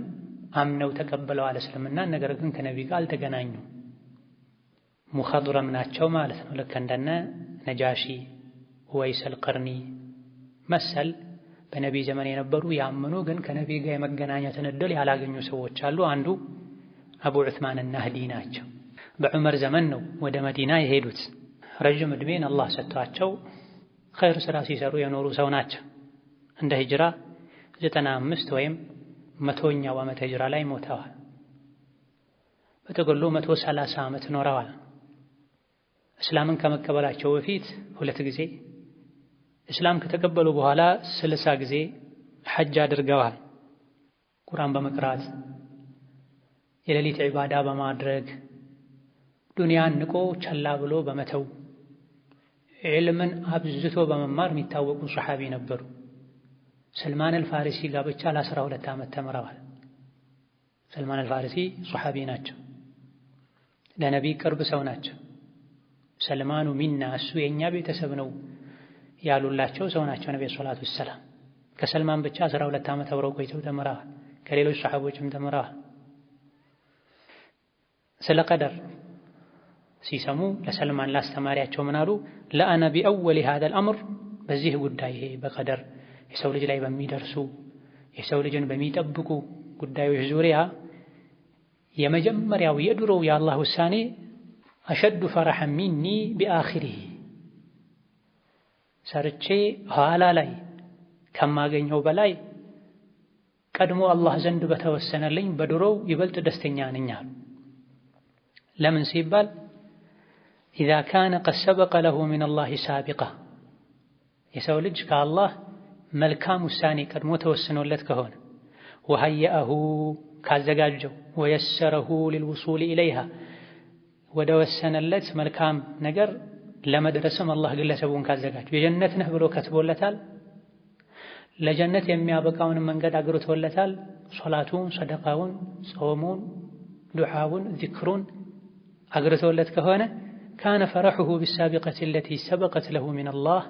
አምነው ተቀበለዋል እስልምና። ነገር ግን ከነቢይ ጋር አልተገናኙም። ሙኸድረም ናቸው ማለት ነው። ልክ እንደነ ነጃሺ፣ ወይሰል ቀርኒ መሰል በነቢይ ዘመን የነበሩ ያመኑ ግን ከነቢይ ጋር የመገናኘትን እድል ያላገኙ ሰዎች አሉ። አንዱ አቡ ዑስማን ናህዲ ናቸው። በዑመር ዘመን ነው ወደ መዲና የሄዱት። ረጅም ዕድሜን አላህ ሰጥቷቸው ኸይር ስራ ሲሰሩ የኖሩ ሰው ናቸው። እንደ ሂጅራ 95 ወይም 100ኛው ዓመተ ሂጅራ ላይ ሞተዋል። በጥቅሉ 130 ዓመት ኖረዋል። እስላምን ከመቀበላቸው በፊት 2 ጊዜ፣ እስላም ከተቀበሉ በኋላ 60 ጊዜ ሐጅ አድርገዋል። ቁርአን በመቅራት የሌሊት ዒባዳ በማድረግ ዱንያን ንቆ ቸላ ብሎ በመተው ዒልምን አብዝቶ በመማር የሚታወቁ ሰሓቢ ነበሩ። ሰልማን አልፋሪሲ ጋር ብቻ ለ12 ዓመት ተምረዋል። ሰልማን አልፋሪሲ ሰሓቢ ናቸው። ለነቢይ ቅርብ ሰው ናቸው። ሰልማኑ ሚና እሱ የኛ ቤተሰብ ነው ያሉላቸው ሰው ናቸው። ነብዩ ሰለላሁ ዐለይሂ ወሰለም ከሰልማን ብቻ 12 ዓመት አብረው ቆይተው ተምረዋል። ከሌሎች ሰሓቦችም ተምረዋል። ስለ ቀደር ሲሰሙ ለሰልማን ላስተማሪያቸው ምን አሉ? ለአነ ቢአወሊ ሃዛል አምር በዚህ ጉዳይ ይሄ በቀደር የሰው ልጅ ላይ በሚደርሱ የሰው ልጅን በሚጠብቁ ጉዳዮች ዙሪያ የመጀመሪያው የድሮው የአላህ ውሳኔ አሸዱ ፈረሐን ሚኒ ቢአኺሪሂ ሰርቼ ኋላ ላይ ከማገኘው በላይ ቀድሞ አላህ ዘንድ በተወሰነልኝ በድሮው ይበልጥ ደስተኛ ነኝ አሉ። ለምን ሲባል إذا كان قد سبق له من الله سابقة የሰው ልጅ ከአላህ መልካም ውሳኔ ቀድሞ ተወስኖለት ከሆነ وهيأه ካዘጋጀው ويسره للوصول إليها ወደ ወሰነለት መልካም ነገር ለመድረስም አላህ ግለሰቡን ካዘጋጀው የጀነት ነህ ብሎ ከትቦለታል። ለጀነት የሚያበቃውን መንገድ አግርቶለታል። ሶላቱን፣ ሰደቃውን፣ ጾሙን፣ ዱዓውን፣ ዚክሩን አግርቶለት ከሆነ كان فرحه بالسابقة التي سبقت له من الله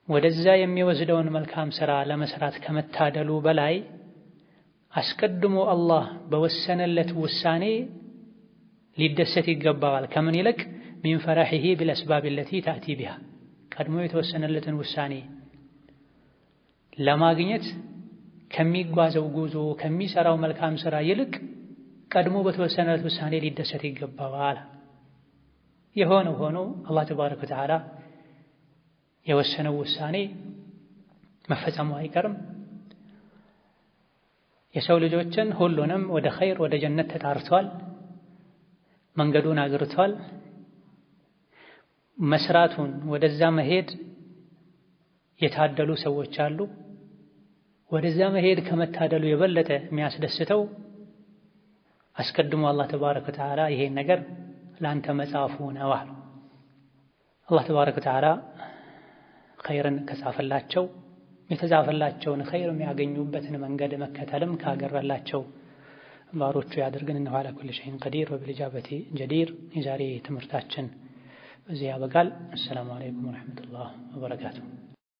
ወደዛ የሚወስደውን መልካም ሥራ ለመስራት ከመታደሉ በላይ አስቀድሞ አላህ በወሰነለት ውሳኔ ሊደሰት ይገባዋል። ከምን ይልቅ من فرحه بالأسباب التي تأتي بها ቀድሞ የተወሰነለትን ውሳኔ ለማግኘት ከሚጓዘው ጉዞ ከሚሰራው መልካም ሥራ ይልቅ ቀድሞ በተወሰነለት ውሳኔ ሊደሰት ይገባዋል። የሆነው ሆኖ አላህ ተባረከ ወተዓላ የወሰነው ውሳኔ መፈጸሙ አይቀርም። የሰው ልጆችን ሁሉንም ወደ ኸይር ወደ ጀነት ተጣርቷል። መንገዱን አግርቷል። መስራቱን ወደዛ መሄድ የታደሉ ሰዎች አሉ። ወደዛ መሄድ ከመታደሉ የበለጠ የሚያስደስተው አስቀድሞ አላህ ተባረከ ወተዓላ ይሄን ነገር ላንተ መጻፉ ነው አሉ። አላህ ተባረከ ወተዓላ ኸይርን ከጻፈላቸው የተጻፈላቸውን ኸይር የሚያገኙበትን መንገድ መከተልም ካገራላቸው ባሮቹ ያድርገን። እነሆ አላ ኩሊ ሸይኢን ቀዲር ወቢልኢጃበቲ ጀዲር። የዛሬ ትምህርታችን በዚህ ያበቃል። አሰላሙ አለይኩም ወረሕመቱላህ ወበረካቱሁ።